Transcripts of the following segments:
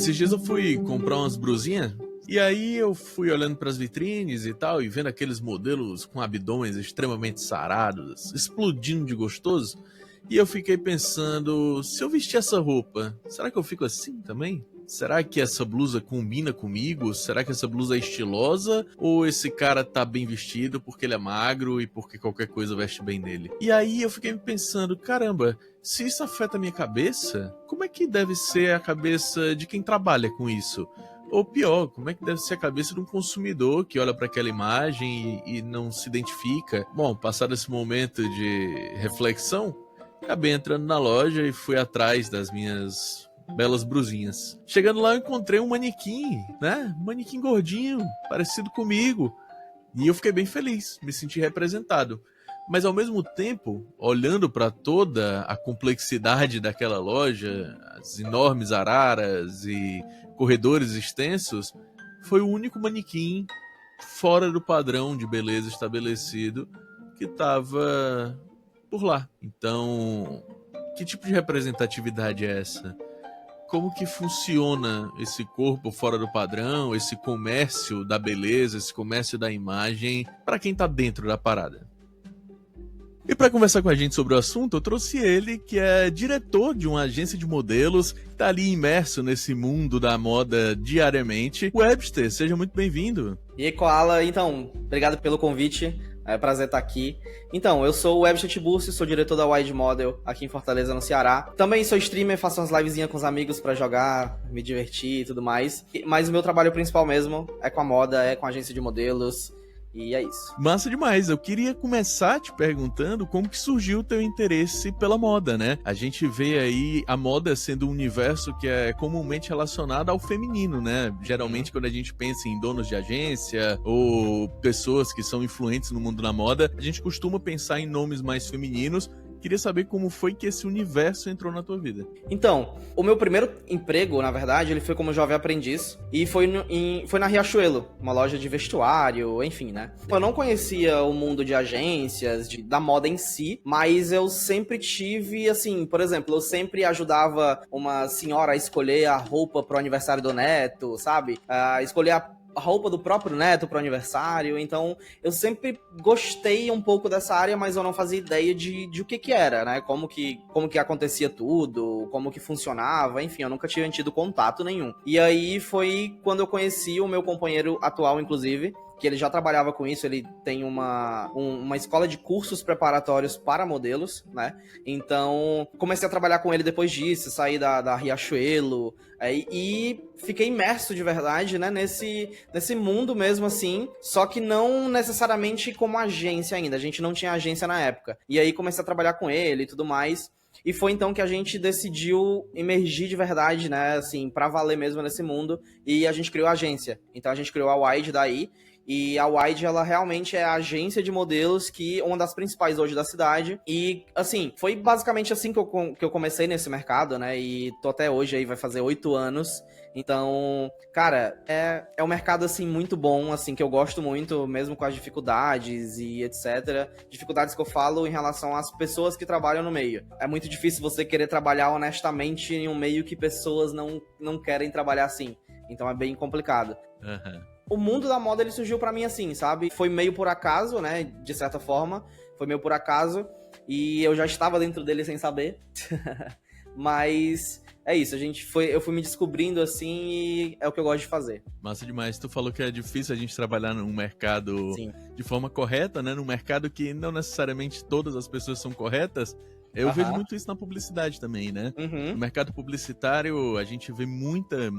Esses dias eu fui comprar umas brusinhas e aí eu fui olhando pras vitrines e tal e vendo aqueles modelos com abdômenes extremamente sarados, explodindo de gostoso. E eu fiquei pensando, se eu vestir essa roupa, será que eu fico assim também? Será que essa blusa combina comigo? Será que essa blusa é estilosa? Ou esse cara tá bem vestido porque ele é magro e porque qualquer coisa veste bem nele? E aí eu fiquei pensando, caramba, se isso afeta a minha cabeça, como é que deve ser a cabeça de quem trabalha com isso? Ou pior, como é que deve ser a cabeça de um consumidor que olha para aquela imagem e não se identifica? Bom, passado esse momento de reflexão, acabei entrando na loja e fui atrás das minhas belas brusinhas. Chegando lá eu encontrei um manequim, né? Um manequim gordinho, parecido comigo. E eu fiquei bem feliz, me senti representado. Mas ao mesmo tempo, olhando para toda a complexidade daquela loja, as enormes araras e corredores extensos, foi o único manequim fora do padrão de beleza estabelecido que estava por lá. Então, que tipo de representatividade é essa? Como que funciona esse corpo fora do padrão, esse comércio da beleza, esse comércio da imagem, para quem tá dentro da parada? E para conversar com a gente sobre o assunto, eu trouxe ele, que é diretor de uma agência de modelos, que tá ali imerso nesse mundo da moda diariamente. Webster, seja muito bem-vindo. E aí, Koala, então, obrigado pelo convite, é um prazer estar aqui. Então, eu sou o Webster Tiburcio, sou diretor da Wide Model aqui em Fortaleza, no Ceará. Também sou streamer, faço umas livezinhas com os amigos pra jogar, me divertir e tudo mais. Mas o meu trabalho principal mesmo é com a moda, é com a agência de modelos. E é isso. Massa demais. Eu queria começar te perguntando como que surgiu o teu interesse pela moda, né? A gente vê aí a moda sendo um universo que é comumente relacionado ao feminino, né? Geralmente quando a gente pensa em donos de agência ou pessoas que são influentes no mundo da moda, a gente costuma pensar em nomes mais femininos. Queria saber como foi que esse universo entrou na tua vida. Então, o meu primeiro emprego, na verdade, ele foi como jovem aprendiz e foi na Riachuelo, uma loja de vestuário, enfim, né? Eu não conhecia o mundo de agências, da moda em si, mas eu sempre tive, assim, por exemplo, eu sempre ajudava uma senhora a escolher a roupa pro aniversário do neto, sabe? A escolher a roupa do próprio neto pro aniversário, então eu sempre gostei um pouco dessa área, mas eu não fazia ideia de o que era, né, como que acontecia tudo, como que funcionava, enfim, eu nunca tinha tido contato nenhum. E aí foi quando eu conheci o meu companheiro atual, inclusive, que ele já trabalhava com isso, ele tem uma escola de cursos preparatórios para modelos, né? Então, comecei a trabalhar com ele depois disso, saí da Riachuelo, e fiquei imerso de verdade, né, nesse mundo mesmo, assim, só que não necessariamente como agência ainda, a gente não tinha agência na época. E aí comecei a trabalhar com ele e tudo mais, e foi então que a gente decidiu emergir de verdade, né, assim, pra valer mesmo nesse mundo, e a gente criou a agência. Então a gente criou a Wide daí, e a Wide, ela realmente é a agência de modelos uma das principais hoje da cidade. E, assim, foi basicamente assim que eu comecei nesse mercado, né? E tô até hoje aí, vai fazer 8 anos. Então, cara, é um mercado, assim, muito bom, assim, que eu gosto muito, mesmo com as dificuldades e etc. Dificuldades que eu falo em relação às pessoas que trabalham no meio. É muito difícil você querer trabalhar honestamente em um meio que pessoas não querem trabalhar assim. Então é bem complicado. O mundo da moda, ele surgiu pra mim assim, sabe? Foi meio por acaso, né? De certa forma. Foi meio por acaso. E eu já estava dentro dele sem saber. Mas é isso, eu fui me descobrindo assim e é o que eu gosto de fazer. Massa demais. Tu falou que é difícil a gente trabalhar num mercado Sim. de forma correta, né? Num mercado que não necessariamente todas as pessoas são corretas. Eu vejo muito isso na publicidade também, né? No mercado publicitário, a gente vê muita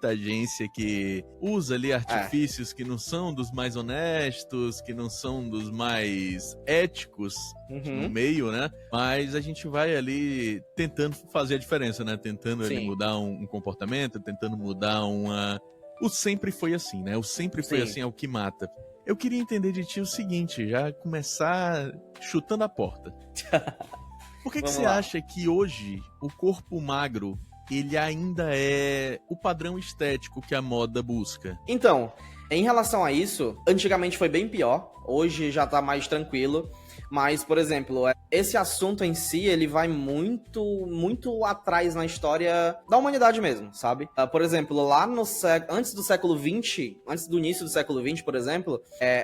agência que usa ali artifícios que não são dos mais honestos, que não são dos mais éticos no meio, né? Mas a gente vai ali tentando fazer a diferença, né? Tentando ali mudar um comportamento, tentando mudar uma... O sempre foi assim, né? O sempre foi assim é o que mata. Eu queria entender de ti o seguinte, já começar chutando a porta. Por que você acha que hoje o corpo magro, ele ainda é o padrão estético que a moda busca? Então, em relação a isso, antigamente foi bem pior, hoje já tá mais tranquilo. Mas, por exemplo, esse assunto em si, ele vai muito, muito atrás na história da humanidade mesmo, sabe? Por exemplo, lá no antes do século XX, antes do início do século XX, por exemplo,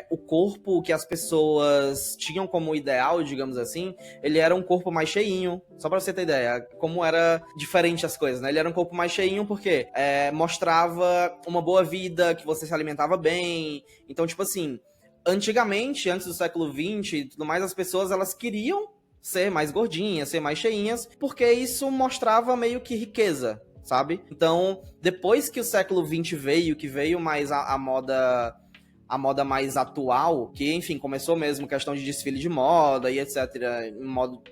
o corpo que as pessoas tinham como ideal, digamos assim, ele era um corpo mais cheinho. Só pra você ter ideia, como era diferente as coisas, né? Ele era um corpo mais cheinho porque mostrava uma boa vida, que você se alimentava bem. Então, tipo assim, antigamente, antes do século XX e tudo mais, as pessoas, elas queriam ser mais gordinhas, ser mais cheinhas, porque isso mostrava meio que riqueza, sabe? Então, depois que o século XX veio, que veio mais a moda mais atual, que, enfim, começou mesmo questão de desfile de moda e etc, em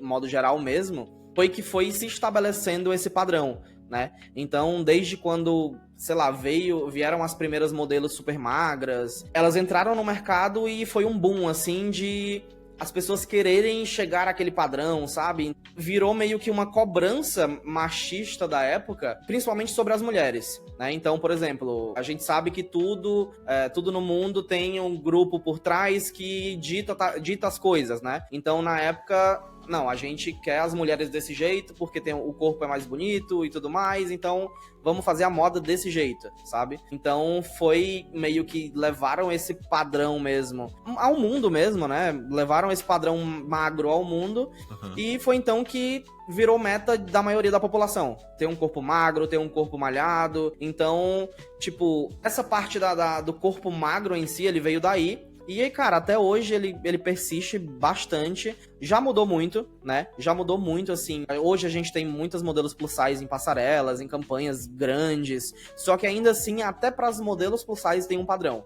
modo geral mesmo, foi que foi se estabelecendo esse padrão, né? Então, desde quando, sei lá, vieram as primeiras modelos super magras, elas entraram no mercado e foi um boom, assim, de as pessoas quererem chegar àquele padrão, sabe? Virou meio que uma cobrança machista da época, principalmente sobre as mulheres, né? Então, por exemplo, a gente sabe que tudo no mundo tem um grupo por trás que dita as coisas, né? Então, na época, não, a gente quer as mulheres desse jeito porque o corpo é mais bonito e tudo mais, então vamos fazer a moda desse jeito, sabe? Então foi meio que levaram esse padrão mesmo ao mundo mesmo, né? Levaram esse padrão magro ao mundo e foi então que virou meta da maioria da população. Ter um corpo magro, ter um corpo malhado. Então, tipo, essa parte do corpo magro em si, ele veio daí. E aí, cara, até hoje ele persiste bastante. Já mudou muito, né? Já mudou muito, assim. Hoje a gente tem muitas modelos plus size em passarelas, em campanhas grandes. Só que ainda assim, até para as modelos plus size tem um padrão.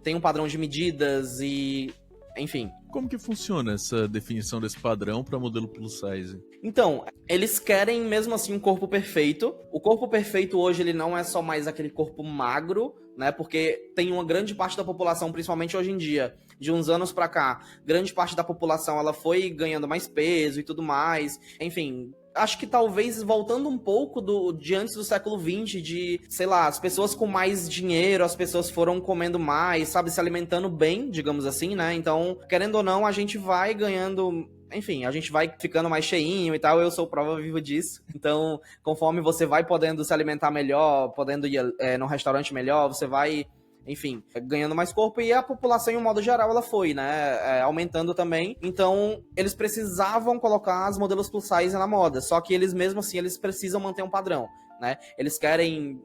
Tem um padrão de medidas e... enfim. Como que funciona essa definição desse padrão para modelo plus size? Então, eles querem mesmo assim um corpo perfeito. O corpo perfeito hoje ele não é só mais aquele corpo magro, né? Porque tem uma grande parte da população, principalmente hoje em dia, de uns anos pra cá, grande parte da população ela foi ganhando mais peso e tudo mais. Enfim, acho que talvez voltando um pouco de antes do século XX, de, sei lá, as pessoas com mais dinheiro, as pessoas foram comendo mais, sabe, se alimentando bem, digamos assim, né? Então, querendo ou não, a gente vai ganhando... enfim, a gente vai ficando mais cheinho e tal, eu sou prova viva disso. Então, conforme você vai podendo se alimentar melhor, podendo ir num restaurante melhor, você vai, enfim, ganhando mais corpo. E a população, em um modo geral, ela foi, né, aumentando também. Então, eles precisavam colocar as modelos plus size na moda. Só que eles, mesmo assim, eles precisam manter um padrão, né? Eles querem,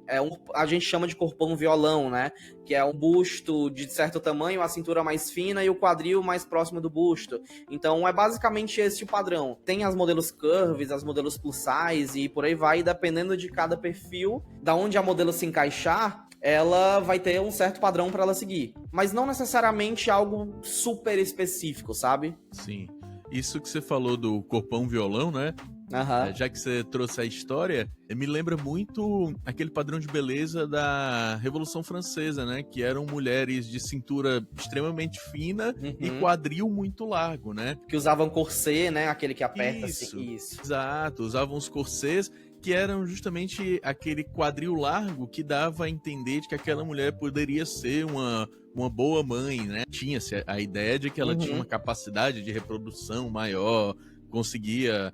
a gente chama de corpão violão, né? Que é um busto de certo tamanho, a cintura mais fina e o quadril mais próximo do busto. Então é basicamente esse o padrão. Tem as modelos curves, as modelos plus size e por aí vai, e dependendo de cada perfil, da onde a modelo se encaixar, ela vai ter um certo padrão para ela seguir. Mas não necessariamente algo super específico, sabe? Sim. Isso que você falou do corpão violão, né? Já que você trouxe a história, me lembra muito aquele padrão de beleza da Revolução Francesa, né? Que eram mulheres de cintura extremamente fina e quadril muito largo, né? Que usavam corset, né? Aquele que aperta Isso, assim. Isso. Exato, usavam os corsês que eram justamente aquele quadril largo que dava a entender de que aquela mulher poderia ser uma boa mãe, né? Tinha-se a ideia de que ela tinha uma capacidade de reprodução maior, conseguia...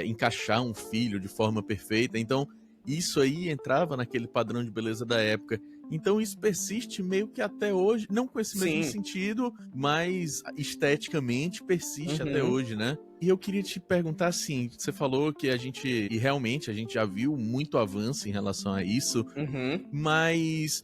encaixar um filho de forma perfeita. Então, isso aí entrava naquele padrão de beleza da época. Então, isso persiste meio que até hoje, não com esse mesmo sentido, mas esteticamente persiste até hoje, né? E eu queria te perguntar assim, você falou que e realmente a gente já viu muito avanço em relação a isso, mas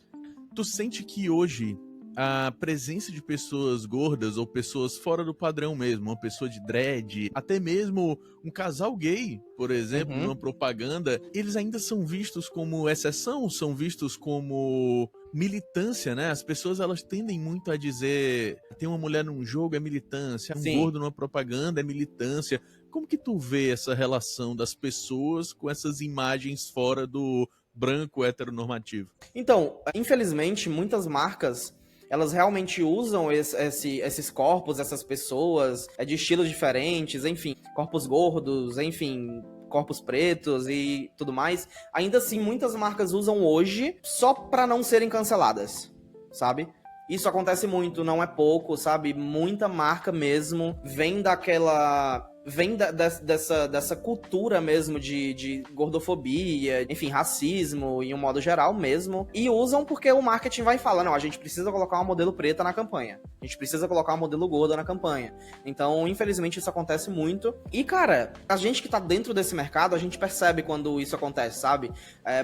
tu sente que hoje a presença de pessoas gordas ou pessoas fora do padrão mesmo, uma pessoa de dread, até mesmo um casal gay, por exemplo, numa propaganda, eles ainda são vistos como exceção, são vistos como militância, né? As pessoas, elas tendem muito a dizer, tem uma mulher num jogo é militância, um gordo numa propaganda é militância. Como que tu vê essa relação das pessoas com essas imagens fora do branco heteronormativo? Então, infelizmente, muitas marcas elas realmente usam esses corpos, essas pessoas, de estilos diferentes, enfim, corpos gordos, enfim, corpos pretos e tudo mais. Ainda assim, muitas marcas usam hoje só pra não serem canceladas, sabe? Isso acontece muito, não é pouco, sabe? Muita marca mesmo vem daquela... dessa cultura mesmo de gordofobia, enfim, racismo, em um modo geral mesmo, e usam porque o marketing vai falar, não, a gente precisa colocar uma modelo preta na campanha, a gente precisa colocar uma modelo gorda na campanha. Então, infelizmente, isso acontece muito. E, cara, a gente que tá dentro desse mercado, a gente percebe quando isso acontece, sabe?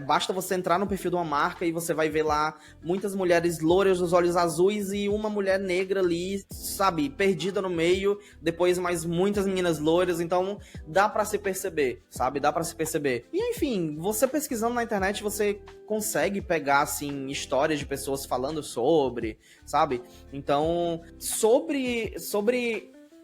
Basta você entrar no perfil de uma marca e você vai ver lá muitas mulheres louras dos olhos azuis e uma mulher negra ali, sabe, perdida no meio, depois mais muitas meninas loiras, então dá pra se perceber, sabe? Dá pra se perceber. E enfim, você pesquisando na internet, você consegue pegar, assim, histórias de pessoas falando sobre, sabe? Então, sobre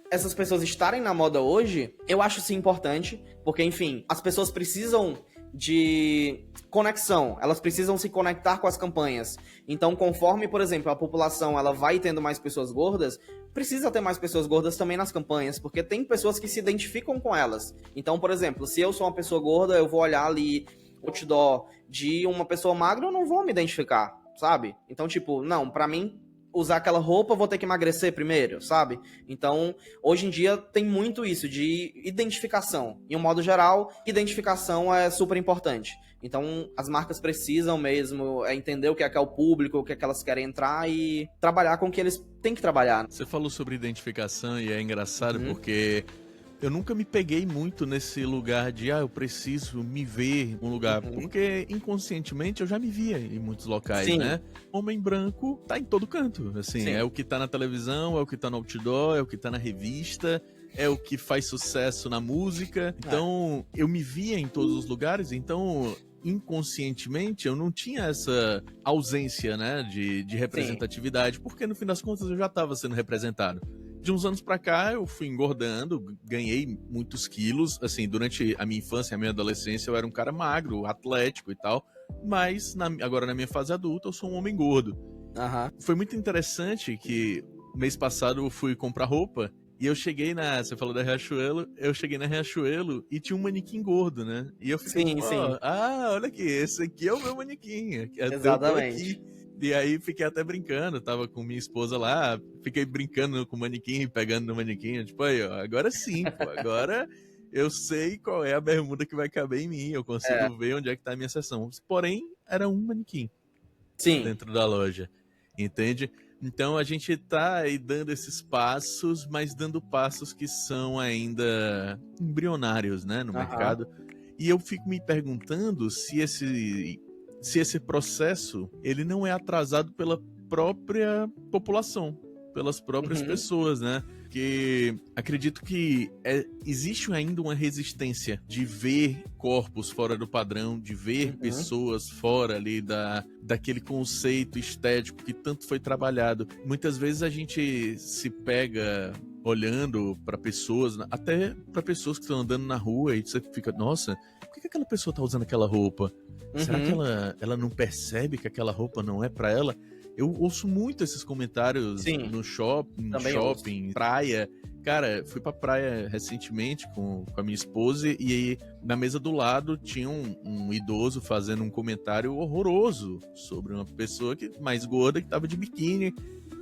essas pessoas estarem na moda hoje, eu acho sim importante, porque, enfim, as pessoas precisam de conexão, elas precisam se conectar com as campanhas. Então, conforme, por exemplo, a população ela vai tendo mais pessoas gordas, precisa ter mais pessoas gordas também nas campanhas, porque tem pessoas que se identificam com elas. Então, por exemplo, se eu sou uma pessoa gorda, eu vou olhar ali o outdoor de uma pessoa magra, eu não vou me identificar, sabe? Então, tipo, não, pra mim usar aquela roupa, eu vou ter que emagrecer primeiro, sabe? Então, hoje em dia tem muito isso de identificação. Em um modo geral, identificação é super importante. Então, as marcas precisam mesmo entender o que é o público, o que é que elas querem entrar e trabalhar com o que eles têm que trabalhar. Você falou sobre identificação e é engraçado porque eu nunca me peguei muito nesse lugar de, eu preciso me ver em um lugar. Porque inconscientemente eu já me via em muitos locais, Sim. né? Homem branco tá em todo canto, assim. Sim. É o que tá na televisão, é o que tá no outdoor, é o que tá na revista, é o que faz sucesso na música. Então, eu me via em todos os lugares, então... inconscientemente, eu não tinha essa ausência, né, de representatividade, porque no fim das contas eu já estava sendo representado. De uns anos pra cá, eu fui engordando, ganhei muitos quilos, assim, durante a minha infância e a minha adolescência eu era um cara magro, atlético e tal, mas agora na minha fase adulta eu sou um homem gordo. Foi muito interessante que mês passado eu fui comprar roupa, e eu cheguei você falou da Riachuelo, eu cheguei na Riachuelo e tinha um manequim gordo, né? E eu fiquei olha aqui, esse aqui é o meu manequim. Exatamente. E aí fiquei até brincando, tava com minha esposa lá, fiquei brincando com o manequim, pegando no manequim, tipo, aí, ó, agora sim, pô, agora eu sei qual é a bermuda que vai caber em mim, eu consigo ver onde é que tá a minha seção. Porém, era um manequim dentro da loja, entende? Então a gente tá aí dando esses passos, mas dando passos que são ainda embrionários, né, no mercado. E eu fico me perguntando se esse processo ele não é atrasado pela própria população, pelas próprias pessoas, né? Porque acredito que existe ainda uma resistência de ver corpos fora do padrão, de ver pessoas fora ali daquele conceito estético que tanto foi trabalhado. Muitas vezes a gente se pega olhando para pessoas, até para pessoas que estão andando na rua e você fica, nossa, por que aquela pessoa tá usando aquela roupa? Será que ela não percebe que aquela roupa não é para ela? Eu ouço muito esses comentários no shopping, praia. Cara, fui pra praia recentemente com a minha esposa e aí na mesa do lado tinha um idoso fazendo um comentário horroroso sobre uma pessoa mais gorda que tava de biquíni.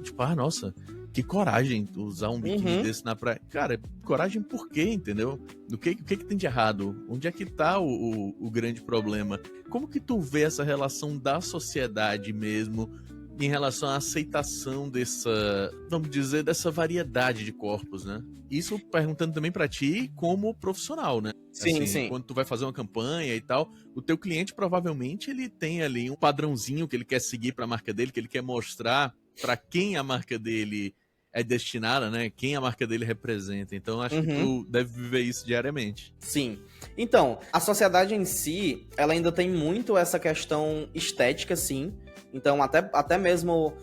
Tipo, nossa, que coragem usar um biquíni desse na praia. Cara, coragem por quê, entendeu? O que tem de errado? Onde é que tá o grande problema? Como que tu vê essa relação da sociedade mesmo em relação à aceitação dessa variedade de corpos, né? Isso perguntando também pra ti como profissional, né? Sim. Quando tu vai fazer uma campanha e tal, o teu cliente provavelmente ele tem ali um padrãozinho que ele quer seguir pra marca dele, que ele quer mostrar pra quem a marca dele é destinada, né? Quem a marca dele representa. Então, acho que tu deve viver isso diariamente. Sim. Então, a sociedade em si, ela ainda tem muito essa questão estética, sim. Então, até mesmo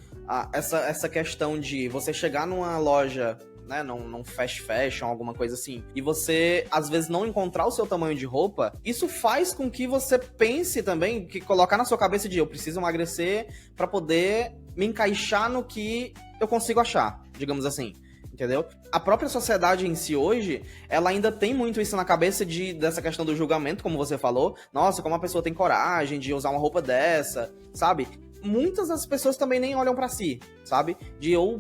essa questão de você chegar numa loja, né, num fast fashion, alguma coisa assim, e você, às vezes, não encontrar o seu tamanho de roupa, isso faz com que você pense também, que colocar na sua cabeça de eu preciso emagrecer pra poder me encaixar no que eu consigo achar, digamos assim. Entendeu? A própria sociedade em si hoje, ela ainda tem muito isso na cabeça dessa questão do julgamento, como você falou. Nossa, como a pessoa tem coragem de usar uma roupa dessa, sabe? muitas das pessoas também nem olham pra si, sabe?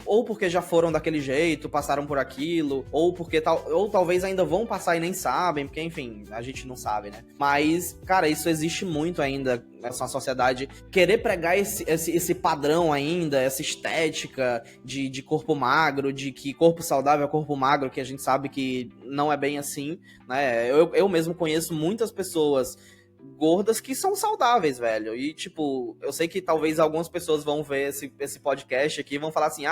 Ou porque já foram daquele jeito, passaram por aquilo, ou porque ou talvez ainda vão passar e nem sabem, porque enfim, a gente não sabe, né? Mas, cara, isso existe muito ainda nessa sociedade, querer pregar esse padrão ainda, essa estética de corpo magro, de que corpo saudável é corpo magro, que a gente sabe que não é bem assim, né? Eu mesmo conheço muitas pessoas gordas que são saudáveis, velho. E, tipo, eu sei que talvez algumas pessoas vão ver esse podcast aqui e vão falar assim,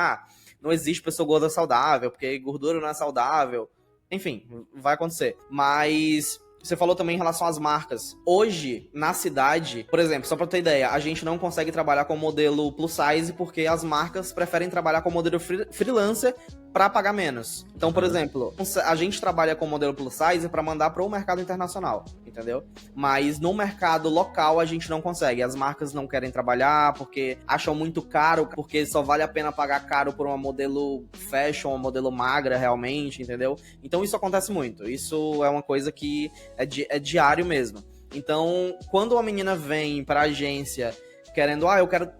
não existe pessoa gorda saudável, porque gordura não é saudável. Enfim, vai acontecer. Mas você falou também em relação às marcas. Hoje, na cidade, por exemplo, só pra ter ideia, a gente não consegue trabalhar com modelo plus size porque as marcas preferem trabalhar com modelo freelancer para pagar menos. Então, por exemplo, a gente trabalha com modelo plus size para mandar para o mercado internacional, entendeu? Mas no mercado local a gente não consegue. As marcas não querem trabalhar porque acham muito caro, porque só vale a pena pagar caro por uma modelo fashion, uma modelo magra realmente, entendeu? Então isso acontece muito. Isso é uma coisa que é diário mesmo. Então, quando uma menina vem para a agência querendo,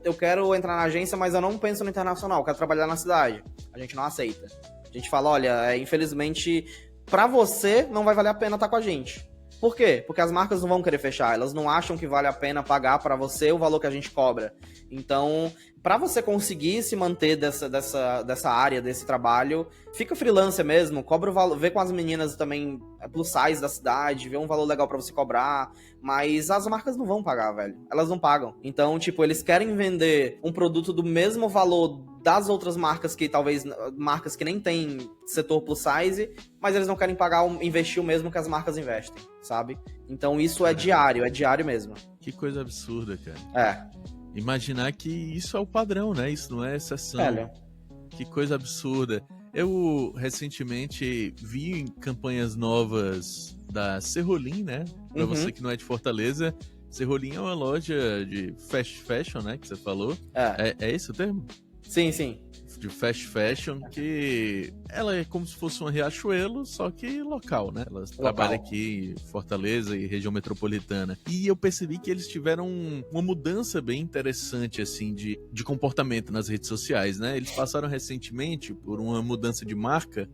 eu quero entrar na agência, mas eu não penso no internacional, eu quero trabalhar na cidade. A gente não aceita. A gente fala, olha, infelizmente, pra você não vai valer a pena estar com a gente. Por quê? Porque as marcas não vão querer fechar, elas não acham que vale a pena pagar pra você o valor que a gente cobra. Então, pra você conseguir se manter dessa área, desse trabalho, fica freelancer mesmo, cobra o valor, vê com as meninas também plus size da cidade, vê um valor legal pra você cobrar, mas as marcas não vão pagar, velho. Elas não pagam. Então, tipo, eles querem vender um produto do mesmo valor das outras marcas que talvez, marcas que nem tem setor plus size, mas eles não querem pagar, investir o mesmo que as marcas investem, sabe? Então isso é diário mesmo. Que coisa absurda, cara. É. Imaginar que isso é o padrão, né? Isso não é exceção. Velho. Que coisa absurda. Eu recentemente vi campanhas novas da Serrolim, né? Pra você que não é de Fortaleza, Serrolim é uma loja de fast fashion, né? Que você falou. É esse o termo? Sim, sim. De fast fashion, que ela é como se fosse uma Riachuelo, só que local, né? Ela trabalha aqui em Fortaleza e região metropolitana. E eu percebi que eles tiveram uma mudança bem interessante, assim, de comportamento nas redes sociais, né? Eles passaram recentemente por uma mudança de marca,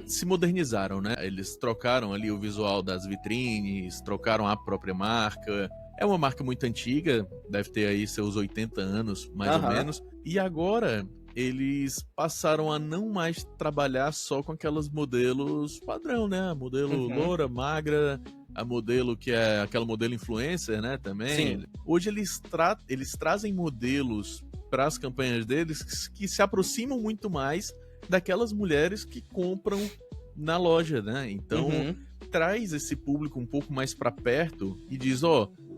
se modernizaram, né? Eles trocaram ali o visual das vitrines, trocaram a própria marca. É uma marca muito antiga, deve ter aí seus 80 anos, mais ou menos. E agora eles passaram a não mais trabalhar só com aquelas modelos padrão, né? A modelo loura, magra, a modelo que é aquela modelo influencer, né? Também. Sim. Hoje eles trazem modelos para as campanhas deles que se aproximam muito mais daquelas mulheres que compram na loja, né? Então traz esse público um pouco mais para perto e diz,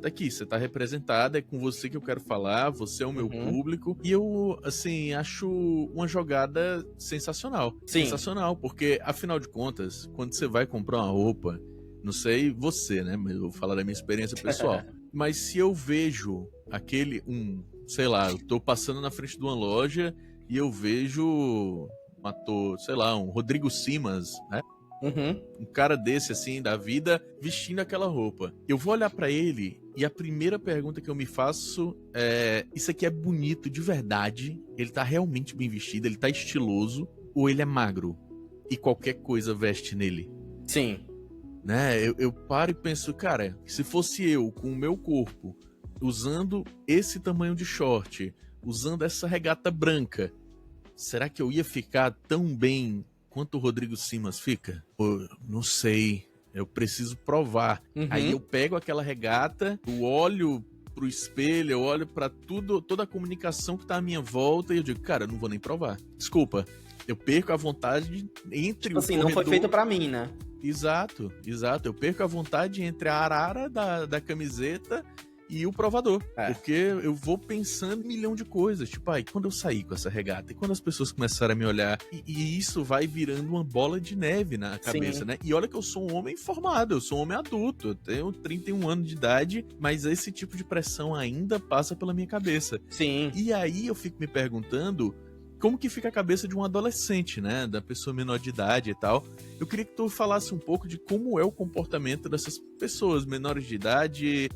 tá aqui, você tá representada, é com você que eu quero falar, você é o meu público. E eu, assim, acho uma jogada sensacional. Sim. Sensacional, porque, afinal de contas, quando você vai comprar uma roupa, não sei você, né, mas eu vou falar da minha experiência pessoal, mas se eu vejo sei lá, eu tô passando na frente de uma loja e eu vejo um ator, sei lá, um Rodrigo Simas, né? Um cara desse, assim, da vida, vestindo aquela roupa. Eu vou olhar pra ele e a primeira pergunta que eu me faço é: isso aqui é bonito de verdade? Ele tá realmente bem vestido? Ele tá estiloso? Ou ele é magro? E qualquer coisa veste nele? Sim. Né? Eu paro e penso, cara, se fosse eu com o meu corpo, usando esse tamanho de short, usando essa regata branca, será que eu ia ficar tão bem quanto o Rodrigo Simas fica? Pô, não sei, eu preciso provar. Aí eu pego aquela regata, eu olho pro espelho, eu olho pra toda a comunicação que tá à minha volta e eu digo, cara, eu não vou nem provar. Desculpa, eu perco a vontade entre o corredor... não foi feito pra mim, né? Exato. Eu perco a vontade entre a arara da camiseta e o provador. Porque eu vou pensando em um milhão de coisas. Tipo, quando eu sair com essa regata? E quando as pessoas começarem a me olhar? E isso vai virando uma bola de neve na cabeça, né? E olha que eu sou um homem formado, eu sou um homem adulto. Eu tenho 31 anos de idade, mas esse tipo de pressão ainda passa pela minha cabeça. Sim. E aí eu fico me perguntando... como que fica a cabeça de um adolescente, né? Da pessoa menor de idade e tal. Eu queria que tu falasse um pouco de como é o comportamento dessas pessoas menores de idade,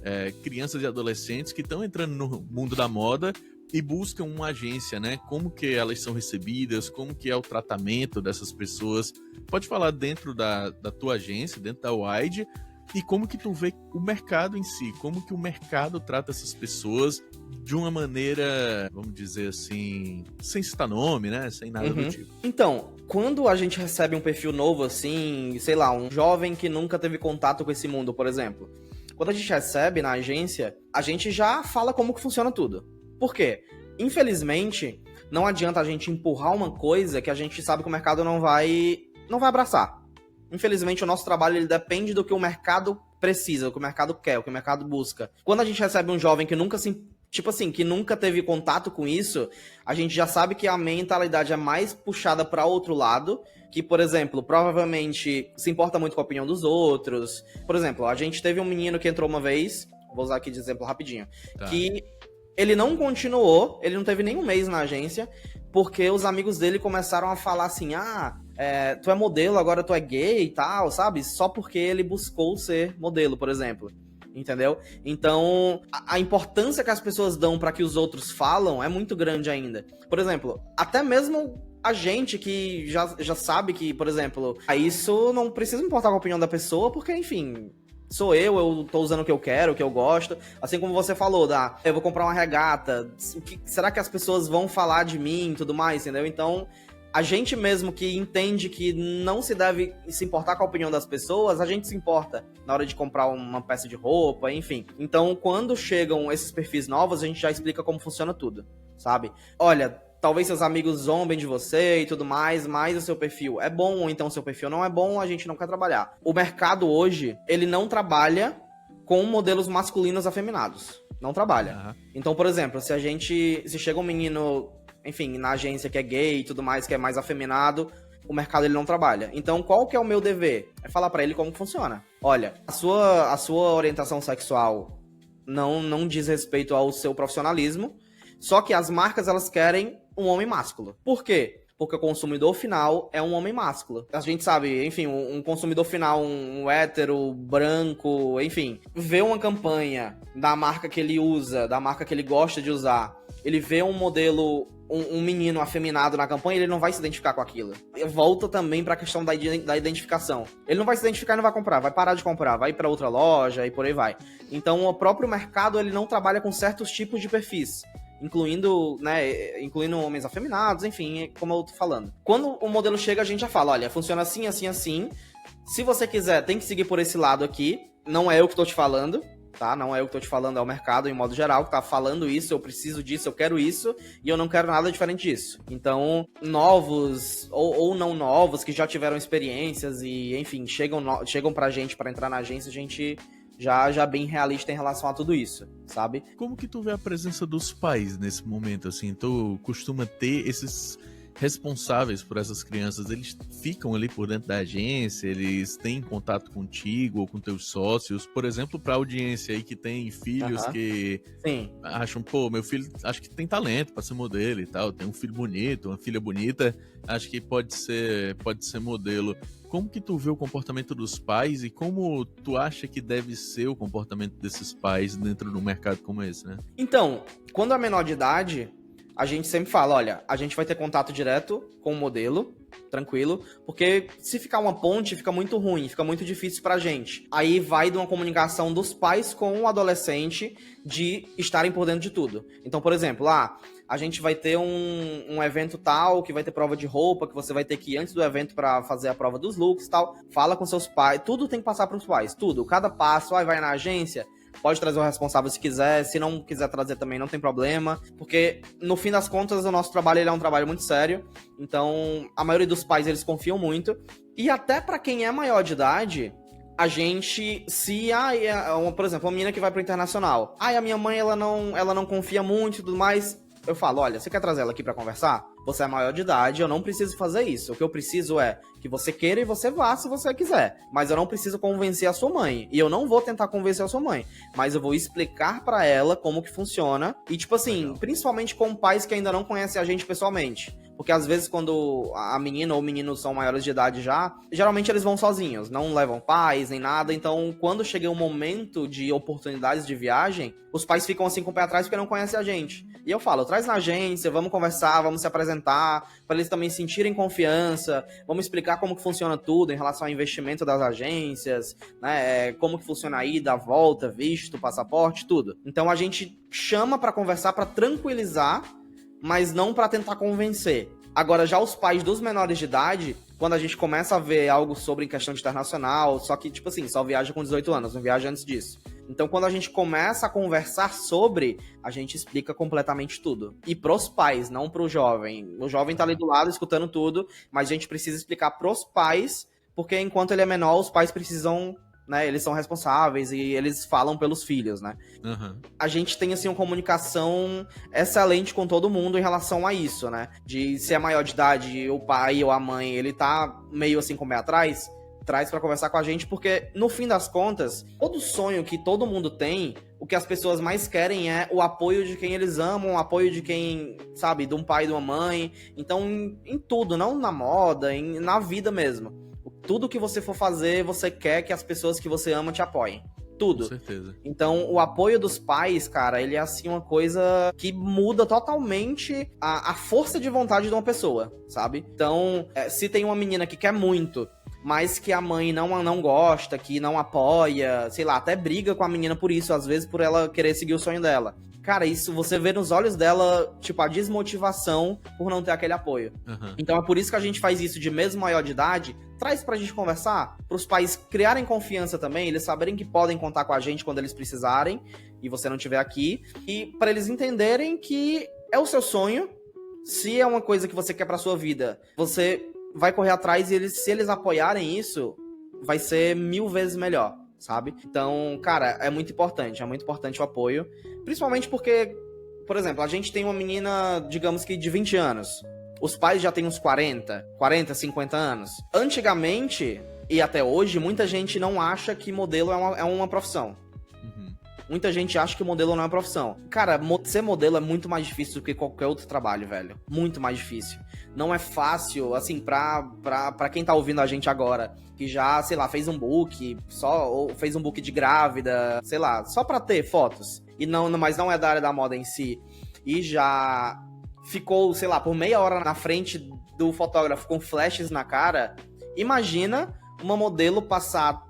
crianças e adolescentes que estão entrando no mundo da moda e buscam uma agência, né? Como que elas são recebidas, como que é o tratamento dessas pessoas. Pode falar dentro da tua agência, dentro da Wide, e como que tu vê o mercado em si, como que o mercado trata essas pessoas de uma maneira, vamos dizer assim, sem citar nome, né? Sem nada do tipo. Então, quando a gente recebe um perfil novo assim, sei lá, um jovem que nunca teve contato com esse mundo, por exemplo, quando a gente recebe na agência, a gente já fala como que funciona tudo. Por quê? Infelizmente, não adianta a gente empurrar uma coisa que a gente sabe que o mercado não vai abraçar. Infelizmente, o nosso trabalho ele depende do que o mercado precisa, do que o mercado quer, o que o mercado busca. Quando a gente recebe um jovem que nunca que nunca teve contato com isso, a gente já sabe que a mentalidade é mais puxada para outro lado, que, por exemplo, provavelmente se importa muito com a opinião dos outros. Por exemplo, a gente teve um menino que entrou uma vez, vou usar aqui de exemplo rapidinho, que ele não continuou, ele não teve nem um mês na agência, porque os amigos dele começaram a falar assim, tu é modelo, agora tu é gay e tal, sabe? Só porque ele buscou ser modelo, por exemplo. Entendeu? Então, a importância que as pessoas dão para que os outros falam é muito grande ainda. Por exemplo, até mesmo a gente que já sabe que, por exemplo, isso não precisa importar com a opinião da pessoa, porque, enfim, sou eu tô usando o que eu quero, o que eu gosto. Assim como você falou, eu vou comprar uma regata, será que as pessoas vão falar de mim e tudo mais, entendeu? Então, a gente mesmo que entende que não se deve se importar com a opinião das pessoas, a gente se importa na hora de comprar uma peça de roupa, enfim. Então, quando chegam esses perfis novos, a gente já explica como funciona tudo, sabe? Olha, talvez seus amigos zombem de você e tudo mais, mas o seu perfil é bom, ou então o seu perfil não é bom, a gente não quer trabalhar. O mercado hoje, ele não trabalha com modelos masculinos afeminados. Não trabalha. Uhum. Então, por exemplo, se chega um menino, enfim, na agência que é gay e tudo mais, que é mais afeminado, o mercado ele não trabalha. Então, qual que é o meu dever? É falar pra ele como funciona. Olha, a sua orientação sexual não diz respeito ao seu profissionalismo, só que as marcas, elas querem um homem másculo. Por quê? Porque o consumidor final é um homem másculo. A gente sabe, enfim, um consumidor final, um hétero, branco, enfim, vê uma campanha da marca que ele usa, da marca que ele gosta de usar, ele vê um modelo, um menino afeminado na campanha, ele não vai se identificar com aquilo. Volta também pra questão da identificação. Ele não vai se identificar e não vai comprar, vai parar de comprar, vai pra outra loja e por aí vai. Então, o próprio mercado, ele não trabalha com certos tipos de perfis, incluindo homens afeminados, enfim, como eu tô falando. Quando o modelo chega, a gente já fala, olha, funciona assim, assim, assim. Se você quiser, tem que seguir por esse lado aqui. Não é eu que tô te falando, tá? Não é eu que tô te falando, é o mercado, em modo geral, que tá falando isso, eu preciso disso, eu quero isso, e eu não quero nada diferente disso. Então, novos, ou não novos, que já tiveram experiências e, enfim, chegam pra gente, pra entrar na agência, a gente já bem realista em relação a tudo isso, sabe? Como que tu vê a presença dos pais nesse momento, assim? Tu costuma ter esses responsáveis por essas crianças, eles ficam ali por dentro da agência, eles têm contato contigo ou com teus sócios, por exemplo, pra audiência aí que tem filhos que acham, pô, meu filho acho que tem talento pra ser modelo e tal, tem um filho bonito, uma filha bonita, acho que pode ser modelo. Como que tu vê o comportamento dos pais e como tu acha que deve ser o comportamento desses pais dentro de um mercado como esse, né? Então, quando é menor de idade, a gente sempre fala, olha, a gente vai ter contato direto com o modelo, tranquilo, porque se ficar uma ponte, fica muito ruim, fica muito difícil pra gente. Aí vai de uma comunicação dos pais com o adolescente de estarem por dentro de tudo. Então, por exemplo, a gente vai ter um evento tal, que vai ter prova de roupa, que você vai ter que ir antes do evento pra fazer a prova dos looks e tal. Fala com seus pais, tudo tem que passar pros pais, tudo. Cada passo, vai na agência, pode trazer o responsável se quiser, se não quiser trazer também não tem problema, porque no fim das contas o nosso trabalho ele é um trabalho muito sério, então a maioria dos pais eles confiam muito, e até pra quem é maior de idade, a gente, por exemplo, uma menina que vai pro internacional, a minha mãe ela não confia muito e tudo mais, eu falo, olha, você quer trazer ela aqui pra conversar? Você é maior de idade, eu não preciso fazer isso. O que eu preciso é que você queira e você vá se você quiser. Mas eu não preciso convencer a sua mãe. E eu não vou tentar convencer a sua mãe. Mas eu vou explicar pra ela como que funciona. E tipo assim, principalmente com pais que ainda não conhecem a gente pessoalmente. Porque às vezes quando a menina ou o menino são maiores de idade já, geralmente eles vão sozinhos, não levam pais nem nada. Então, quando chega um momento de oportunidades de viagem, os pais ficam assim com o pé atrás porque não conhecem a gente. E eu falo, traz na agência, vamos conversar, vamos se apresentar, para eles também sentirem confiança, vamos explicar como que funciona tudo em relação ao investimento das agências, né, como que funciona a ida, a volta, visto, passaporte, tudo. Então a gente chama para conversar, para tranquilizar, mas não para tentar convencer. Agora, já os pais dos menores de idade, quando a gente começa a ver algo sobre questão de internacional, só que, tipo assim, só viaja com 18 anos, não viaja antes disso. Então, quando a gente começa a conversar sobre, a gente explica completamente tudo. E pros pais, não pro jovem. O jovem tá ali do lado, escutando tudo, mas a gente precisa explicar pros pais, porque enquanto ele é menor, os pais precisam, né, eles são responsáveis e eles falam pelos filhos, né? Uhum. A gente tem, assim, uma comunicação excelente com todo mundo em relação a isso, né? De se é maior de idade, o pai ou a mãe, ele tá meio assim com o pé atrás, traz pra conversar com a gente, porque no fim das contas, todo sonho que todo mundo tem, o que as pessoas mais querem é o apoio de quem eles amam, o apoio de quem, sabe, de um pai e de uma mãe. Então, em tudo, não na moda, na vida mesmo. Tudo que você for fazer, você quer que as pessoas que você ama te apoiem. Tudo. Com certeza. Então, o apoio dos pais, cara, ele é assim uma coisa que muda totalmente a força de vontade de uma pessoa, sabe? Então, se tem uma menina que quer muito, mas que a mãe não gosta, que não apoia, sei lá, até briga com a menina por isso, às vezes por ela querer seguir o sonho dela. Cara, isso você vê nos olhos dela, tipo, a desmotivação por não ter aquele apoio. Uhum. Então é por isso que a gente faz isso de mesmo maior de idade, traz pra gente conversar, pros pais criarem confiança também, eles saberem que podem contar com a gente quando eles precisarem, e você não estiver aqui, e pra eles entenderem que é o seu sonho, se é uma coisa que você quer pra sua vida, você vai correr atrás e se eles apoiarem isso, vai ser 1000 vezes melhor, sabe? Então, cara, é muito importante o apoio, principalmente porque, por exemplo, a gente tem uma menina, digamos que de 20 anos, os pais já têm uns 40, 50 anos. Antigamente, e até hoje, muita gente não acha que modelo é uma profissão. Muita gente acha que modelo não é profissão. Cara, ser modelo é muito mais difícil do que qualquer outro trabalho, velho. Muito mais difícil. Não é fácil, assim, pra quem tá ouvindo a gente agora, que já, sei lá, fez um book, ou fez um book de grávida, sei lá, só pra ter fotos. Mas não é da área da moda em si. E já ficou, sei lá, por meia hora na frente do fotógrafo com flashes na cara. Imagina uma modelo passar,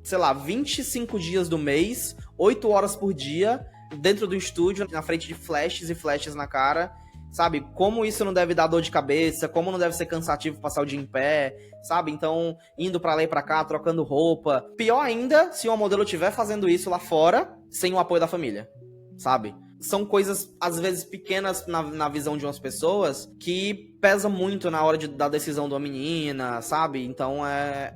sei lá, 25 dias do mês, 8 horas por dia, dentro do estúdio, na frente de flashes e flashes na cara, sabe? Como isso não deve dar dor de cabeça, como não deve ser cansativo passar o dia em pé, sabe? Então, indo pra lá e pra cá, trocando roupa. Pior ainda, se uma modelo estiver fazendo isso lá fora, sem o apoio da família, sabe? São coisas, às vezes, pequenas na visão de umas pessoas, que pesa muito na hora da decisão de uma menina, sabe? Então, é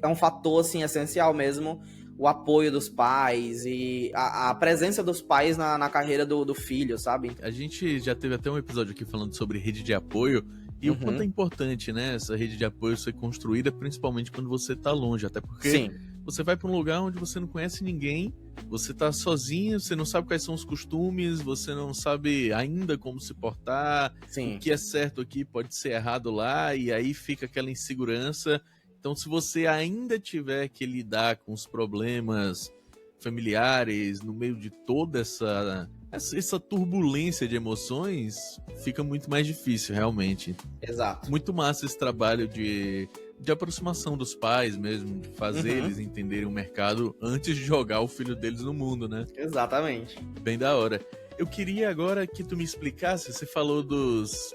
um fator, assim, essencial mesmo, o apoio dos pais e a presença dos pais na carreira do filho, sabe? A gente já teve até um episódio aqui falando sobre rede de apoio e o quanto é importante, né, essa rede de apoio ser construída, principalmente quando você tá longe, até porque Sim. Você vai pra um lugar onde você não conhece ninguém, você tá sozinho, você não sabe quais são os costumes, você não sabe ainda como se portar, Sim. o que é certo aqui pode ser errado lá, e aí fica aquela insegurança. Então, se você ainda tiver que lidar com os problemas familiares no meio de toda essa turbulência de emoções, fica muito mais difícil, realmente. Exato. Muito massa esse trabalho de aproximação dos pais mesmo, de fazer eles entenderem o mercado antes de jogar o filho deles no mundo, né? Exatamente. Bem da hora. Eu queria agora que tu me explicasse, você falou dos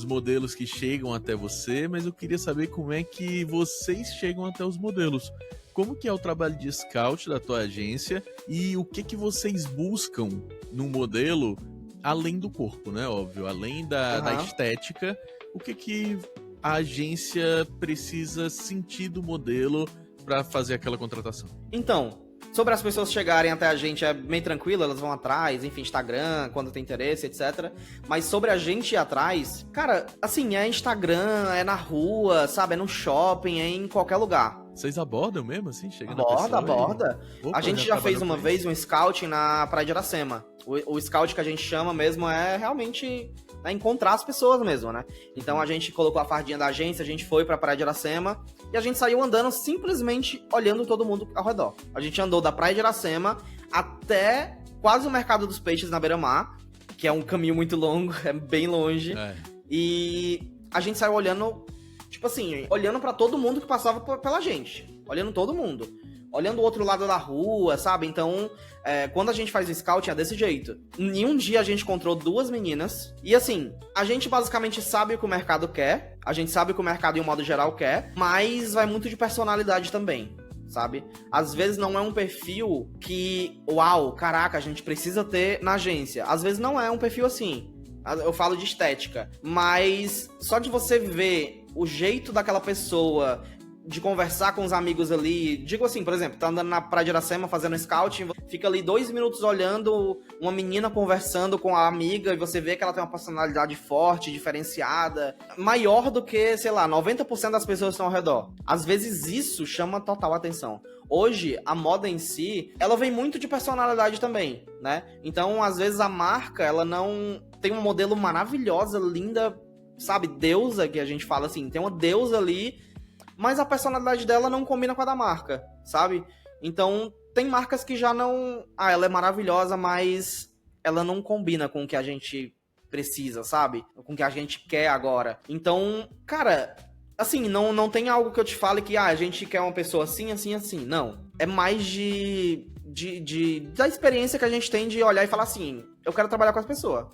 modelos que chegam até você, mas eu queria saber como é que vocês chegam até os modelos. Como que é o trabalho de scout da tua agência e o que vocês buscam num modelo além do corpo, né? Óbvio, além da estética, o que a agência precisa sentir do modelo para fazer aquela contratação? Então, sobre as pessoas chegarem até a gente é bem tranquilo, elas vão atrás, enfim, Instagram, quando tem interesse, etc. Mas sobre a gente ir atrás, cara, assim, é Instagram, é na rua, sabe? É no shopping, é em qualquer lugar. Vocês abordam mesmo, assim? Chega na pessoa Aborda. Opa, a gente já fez uma vez um scouting na Praia de Iracema. O scout que a gente chama mesmo é realmente né, encontrar as pessoas mesmo, né? Então a gente colocou a fardinha da agência, a gente foi pra Praia de Iracema e a gente saiu andando simplesmente olhando todo mundo ao redor. A gente andou da Praia de Iracema até quase o Mercado dos Peixes na Beira-Mar, que é um caminho muito longo, é bem longe. E a gente saiu olhando, tipo assim, olhando pra todo mundo que passava pela gente. Olhando todo mundo. Olhando o outro lado da rua, sabe? Então, quando a gente faz o scouting é desse jeito. Em um dia a gente encontrou 2 meninas. E assim, a gente basicamente sabe o que o mercado quer. A gente sabe o que o mercado, em um modo geral, quer. Mas vai muito de personalidade também, sabe? Às vezes não é um perfil que, uau, caraca, a gente precisa ter na agência. Às vezes não é um perfil assim. Eu falo de estética. Mas só de você ver o jeito daquela pessoa de conversar com os amigos ali, digo assim, por exemplo, tá andando na Praia de Iracema fazendo scouting, fica ali 2 minutos olhando uma menina conversando com a amiga e você vê que ela tem uma personalidade forte, diferenciada, maior do que, sei lá, 90% das pessoas que estão ao redor. Às vezes isso chama total atenção. Hoje, a moda em si, ela vem muito de personalidade também, né? Então, às vezes a marca, ela não tem um modelo maravilhosa, linda, sabe, deusa, que a gente fala assim, tem uma deusa ali, mas a personalidade dela não combina com a da marca, sabe? Então, tem marcas que já não... Ah, ela é maravilhosa, mas ela não combina com o que a gente precisa, sabe? Com o que a gente quer agora. Então, cara, assim, não tem algo que eu te fale que a gente quer uma pessoa assim, assim, assim. Não. É mais da experiência que a gente tem de olhar e falar assim, eu quero trabalhar com as pessoas,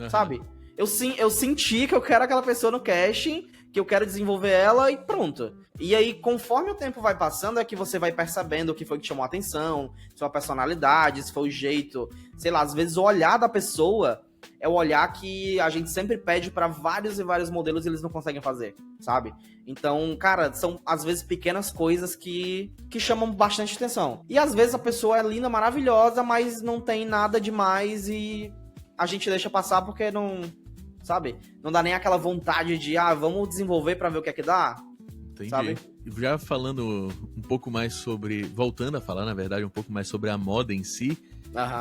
sabe? Eu senti que eu quero aquela pessoa no casting, que eu quero desenvolver ela e pronto. E aí, conforme o tempo vai passando, é que você vai percebendo o que foi que chamou a atenção, sua personalidade, se foi o jeito, sei lá, às vezes o olhar da pessoa é o olhar que a gente sempre pede pra vários e vários modelos e eles não conseguem fazer, sabe? Então, cara, são às vezes pequenas coisas que chamam bastante atenção. E às vezes a pessoa é linda, maravilhosa, mas não tem nada demais e a gente deixa passar porque não... Sabe? Não dá nem aquela vontade de, vamos desenvolver pra ver o que é que dá. Entendi. Sabe? Já falando um pouco mais sobre... Voltando a falar, na verdade, um pouco mais sobre a moda em si.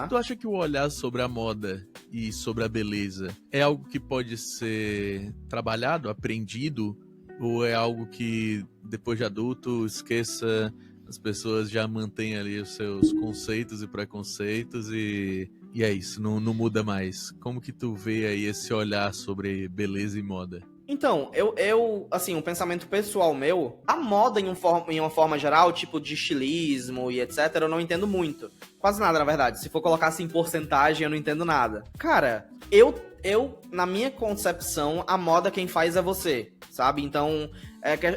Tu acha que o olhar sobre a moda e sobre a beleza é algo que pode ser trabalhado, aprendido? Ou é algo que, depois de adulto, esqueça, as pessoas já mantêm ali os seus conceitos e preconceitos e é isso, não muda mais? Como que tu vê aí esse olhar sobre beleza e moda? Então, eu assim, um pensamento pessoal meu, a moda em uma forma geral, tipo de estilismo e etc, eu não entendo muito. Quase nada, na verdade. Se for colocar assim em porcentagem, eu não entendo nada. Cara, na minha concepção, a moda quem faz é você, sabe? Então,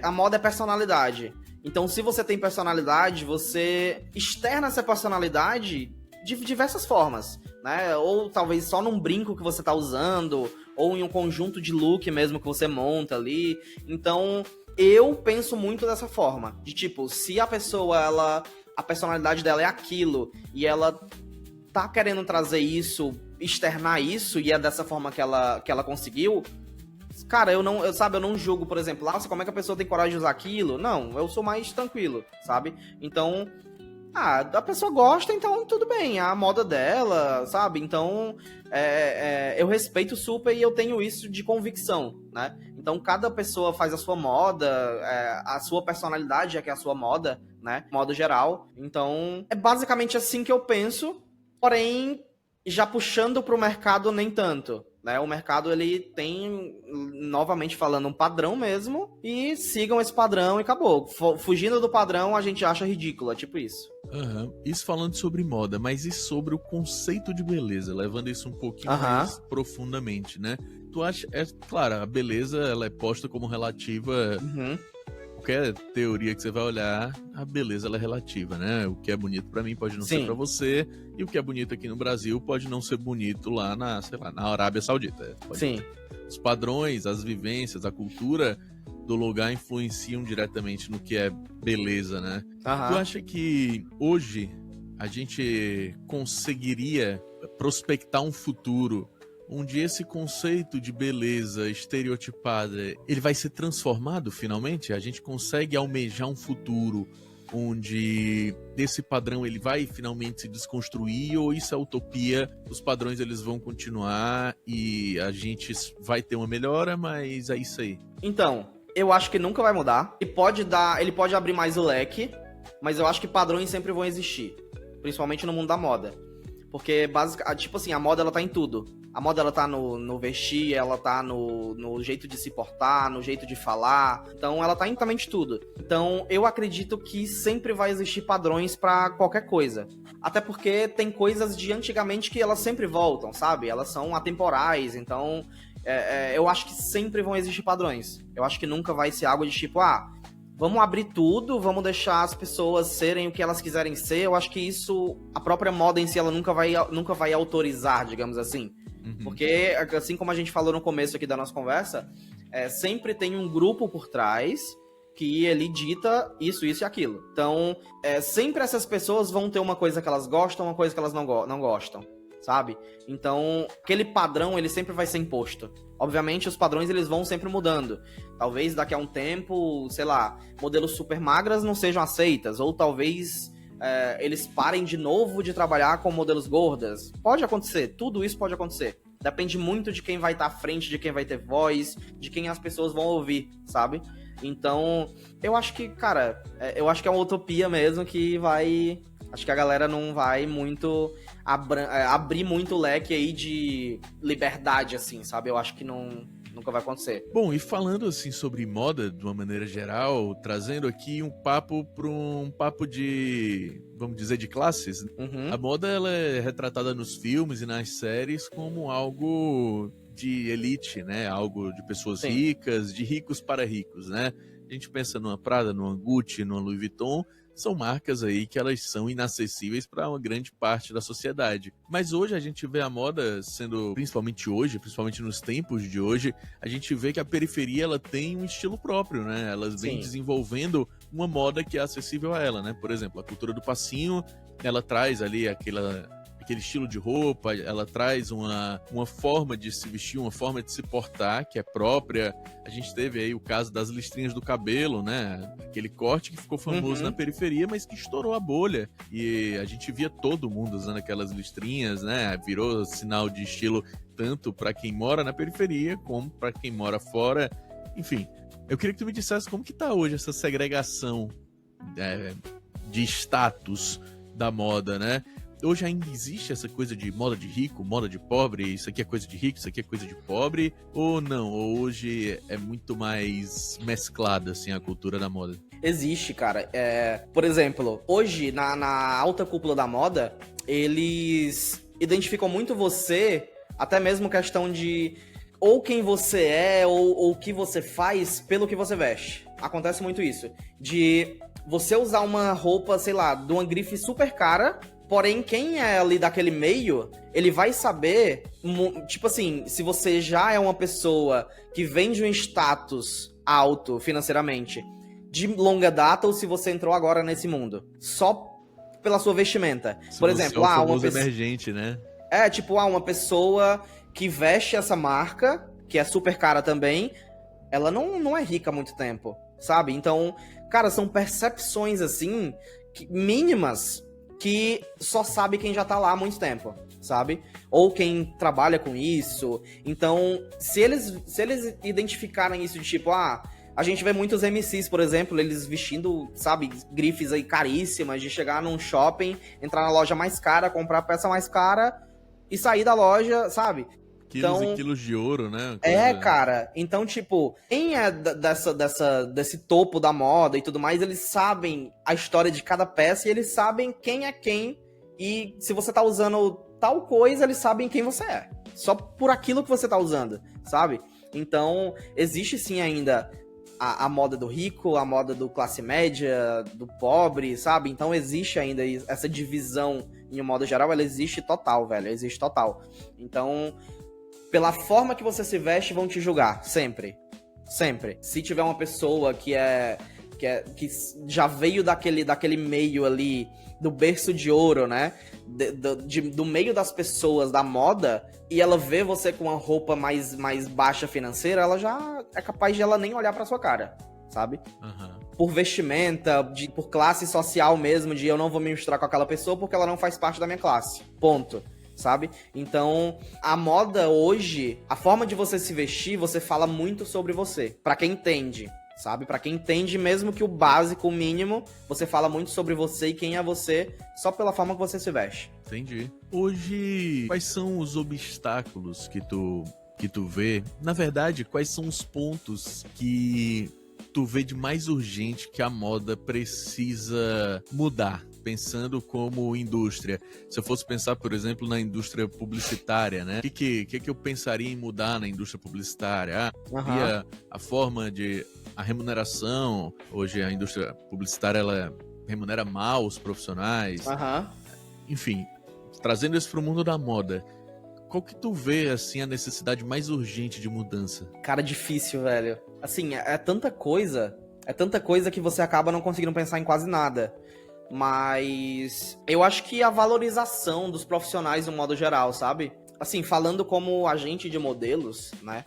a moda é personalidade. Então, se você tem personalidade, você externa essa personalidade de diversas formas, né? Ou talvez só num brinco que você tá usando, ou em um conjunto de look mesmo que você monta ali. Então, eu penso muito dessa forma. De tipo, se a pessoa, a personalidade dela é aquilo, e ela tá querendo trazer isso, externar isso, e é dessa forma que ela conseguiu, cara, eu não julgo, por exemplo, nossa, como é que a pessoa tem coragem de usar aquilo? Não, eu sou mais tranquilo, sabe? Então, a pessoa gosta, então tudo bem, é a moda dela, sabe? Então, eu respeito super e eu tenho isso de convicção, né? Então, cada pessoa faz a sua moda, a sua personalidade é que é a sua moda, né? Modo geral. Então, é basicamente assim que eu penso, porém, já puxando pro mercado nem tanto, né? O mercado, ele tem, novamente falando, um padrão mesmo, e sigam esse padrão e acabou. Fugindo do padrão, a gente acha ridículo, é tipo isso. Isso falando sobre moda, mas e sobre o conceito de beleza, levando isso um pouquinho mais profundamente, né? Tu acha, claro, a beleza, ela é posta como relativa. Qualquer teoria que você vai olhar, a beleza ela é relativa, né? O que é bonito pra mim pode não ser pra você, e o que é bonito aqui no Brasil pode não ser bonito lá na, sei lá, na Arábia Saudita. Os padrões, as vivências, a cultura do lugar influenciam diretamente no que é beleza, né? Tu acha que hoje a gente conseguiria prospectar um futuro onde esse conceito de beleza estereotipada, ele vai ser transformado finalmente? A gente consegue almejar um futuro onde esse padrão ele vai finalmente se desconstruir, ou isso é utopia, os padrões eles vão continuar e a gente vai ter uma melhora, mas é isso aí? Então, eu acho que nunca vai mudar. Ele pode abrir mais o leque, mas eu acho que padrões sempre vão existir, principalmente no mundo da moda. Porque, tipo assim, a moda ela tá em tudo. A moda ela tá no vestir, ela tá no jeito de se portar, no jeito de falar. Então, ela tá em totalmente tudo. Então, eu acredito que sempre vai existir padrões pra qualquer coisa. Até porque tem coisas de antigamente que elas sempre voltam, sabe? Elas são atemporais, então... eu acho que sempre vão existir padrões. Eu acho que nunca vai ser algo de tipo, vamos abrir tudo, vamos deixar as pessoas serem o que elas quiserem ser. Eu acho que isso, a própria moda em si, ela nunca vai autorizar, digamos assim. Uhum. Porque, assim como a gente falou no começo aqui da nossa conversa, sempre tem um grupo por trás que ele dita isso e aquilo. Então, sempre essas pessoas vão ter uma coisa que elas gostam, uma coisa que elas não gostam. Sabe? Então, aquele padrão, ele sempre vai ser imposto. Obviamente, os padrões, eles vão sempre mudando. Talvez daqui a um tempo, sei lá, modelos super magras não sejam aceitas. Ou talvez eles parem de novo de trabalhar com modelos gordas. Pode acontecer, tudo isso pode acontecer. Depende muito de quem vai estar à frente, de quem vai ter voz, de quem as pessoas vão ouvir, sabe? Então, eu acho que, cara, eu acho que é uma utopia mesmo que vai... Acho que a galera não vai muito abrir muito o leque aí de liberdade, assim, sabe? Eu acho que nunca vai acontecer. Bom, e falando assim sobre moda de uma maneira geral, trazendo aqui um papo para um papo de, vamos dizer, de classes. Uhum. A moda ela é retratada nos filmes e nas séries como algo de elite, né? Algo de pessoas Sim. ricas, de ricos para ricos, né? A gente pensa numa Prada, numa Gucci, numa Louis Vuitton, são marcas aí que elas são inacessíveis para uma grande parte da sociedade. Mas hoje a gente vê a moda sendo, principalmente hoje, principalmente nos tempos de hoje, a gente vê que a periferia ela tem um estilo próprio, né? Elas vêm desenvolvendo uma moda que é acessível a ela, né? Por exemplo, a cultura do passinho, ela traz ali aquele estilo de roupa, ela traz uma forma de se vestir, uma forma de se portar que é própria. A gente teve aí o caso das listrinhas do cabelo, né? Aquele corte que ficou famoso na periferia, mas que estourou a bolha. E a gente via todo mundo usando aquelas listrinhas, né? Virou sinal de estilo tanto para quem mora na periferia como para quem mora fora. Enfim, eu queria que tu me dissesse como que tá hoje essa segregação de status da moda, né? Hoje ainda existe essa coisa de moda de rico, moda de pobre, isso aqui é coisa de rico, isso aqui é coisa de pobre, ou não? Ou hoje é muito mais mesclada, assim, a cultura da moda? Existe, cara. Por exemplo, hoje, na alta cúpula da moda, eles identificam muito você, até mesmo questão de ou quem você é, ou o que você faz pelo que você veste. Acontece muito isso. De você usar uma roupa, sei lá, de uma grife super cara... Porém, quem é ali daquele meio, ele vai saber, tipo assim, se você já é uma pessoa que vem de um status alto financeiramente, de longa data, ou se você entrou agora nesse mundo. Só pela sua vestimenta. Por exemplo, uma pessoa emergente, né? Tipo, uma pessoa que veste essa marca, que é super cara também, ela não é rica há muito tempo, sabe? Então, cara, são percepções, assim, mínimas, que só sabe quem já tá lá há muito tempo, sabe? Ou quem trabalha com isso. Então, se eles identificarem isso de tipo, a gente vê muitos MCs, por exemplo, eles vestindo, sabe, grifes aí caríssimas, de chegar num shopping, entrar na loja mais cara, comprar a peça mais cara e sair da loja, sabe? Quilos e quilos de ouro, né? Cara. Então, tipo, quem é desse topo da moda e tudo mais, eles sabem a história de cada peça e eles sabem quem é quem. E se você tá usando tal coisa, eles sabem quem você é. Só por aquilo que você tá usando, sabe? Então, existe sim ainda a moda do rico, a moda do classe média, do pobre, sabe? Então, existe ainda essa divisão, em um modo geral, ela existe total, velho. Existe total. Então... Pela forma que você se veste, vão te julgar. Sempre. Sempre. Se tiver uma pessoa que já veio daquele meio ali, do berço de ouro, né? Do meio das pessoas da moda, e ela vê você com uma roupa mais baixa financeira, ela já é capaz de ela nem olhar pra sua cara, sabe? Uhum. por vestimenta, por classe social mesmo, de eu não vou me misturar com aquela pessoa porque ela não faz parte da minha classe. Ponto. Sabe? Então, a moda hoje, a forma de você se vestir, você fala muito sobre você. Pra quem entende, sabe? Pra quem entende, mesmo que o básico, o mínimo, você fala muito sobre você e quem é você só pela forma que você se veste. Entendi. Hoje, quais são os obstáculos que tu vê? Na verdade, quais são os pontos que tu vê de mais urgente que a moda precisa mudar? Pensando como indústria. Se eu fosse pensar, por exemplo, na indústria publicitária, né? O que eu pensaria em mudar na indústria publicitária? A forma de... a remuneração. Hoje a indústria publicitária, ela remunera mal os profissionais. Enfim, trazendo isso pro mundo da moda, qual que tu vê, assim, a necessidade mais urgente de mudança? Cara, difícil, velho. Assim, é tanta coisa que você acaba não conseguindo pensar em quase nada. Mas eu acho que a valorização dos profissionais no modo geral, sabe? Assim, falando como agente de modelos, né?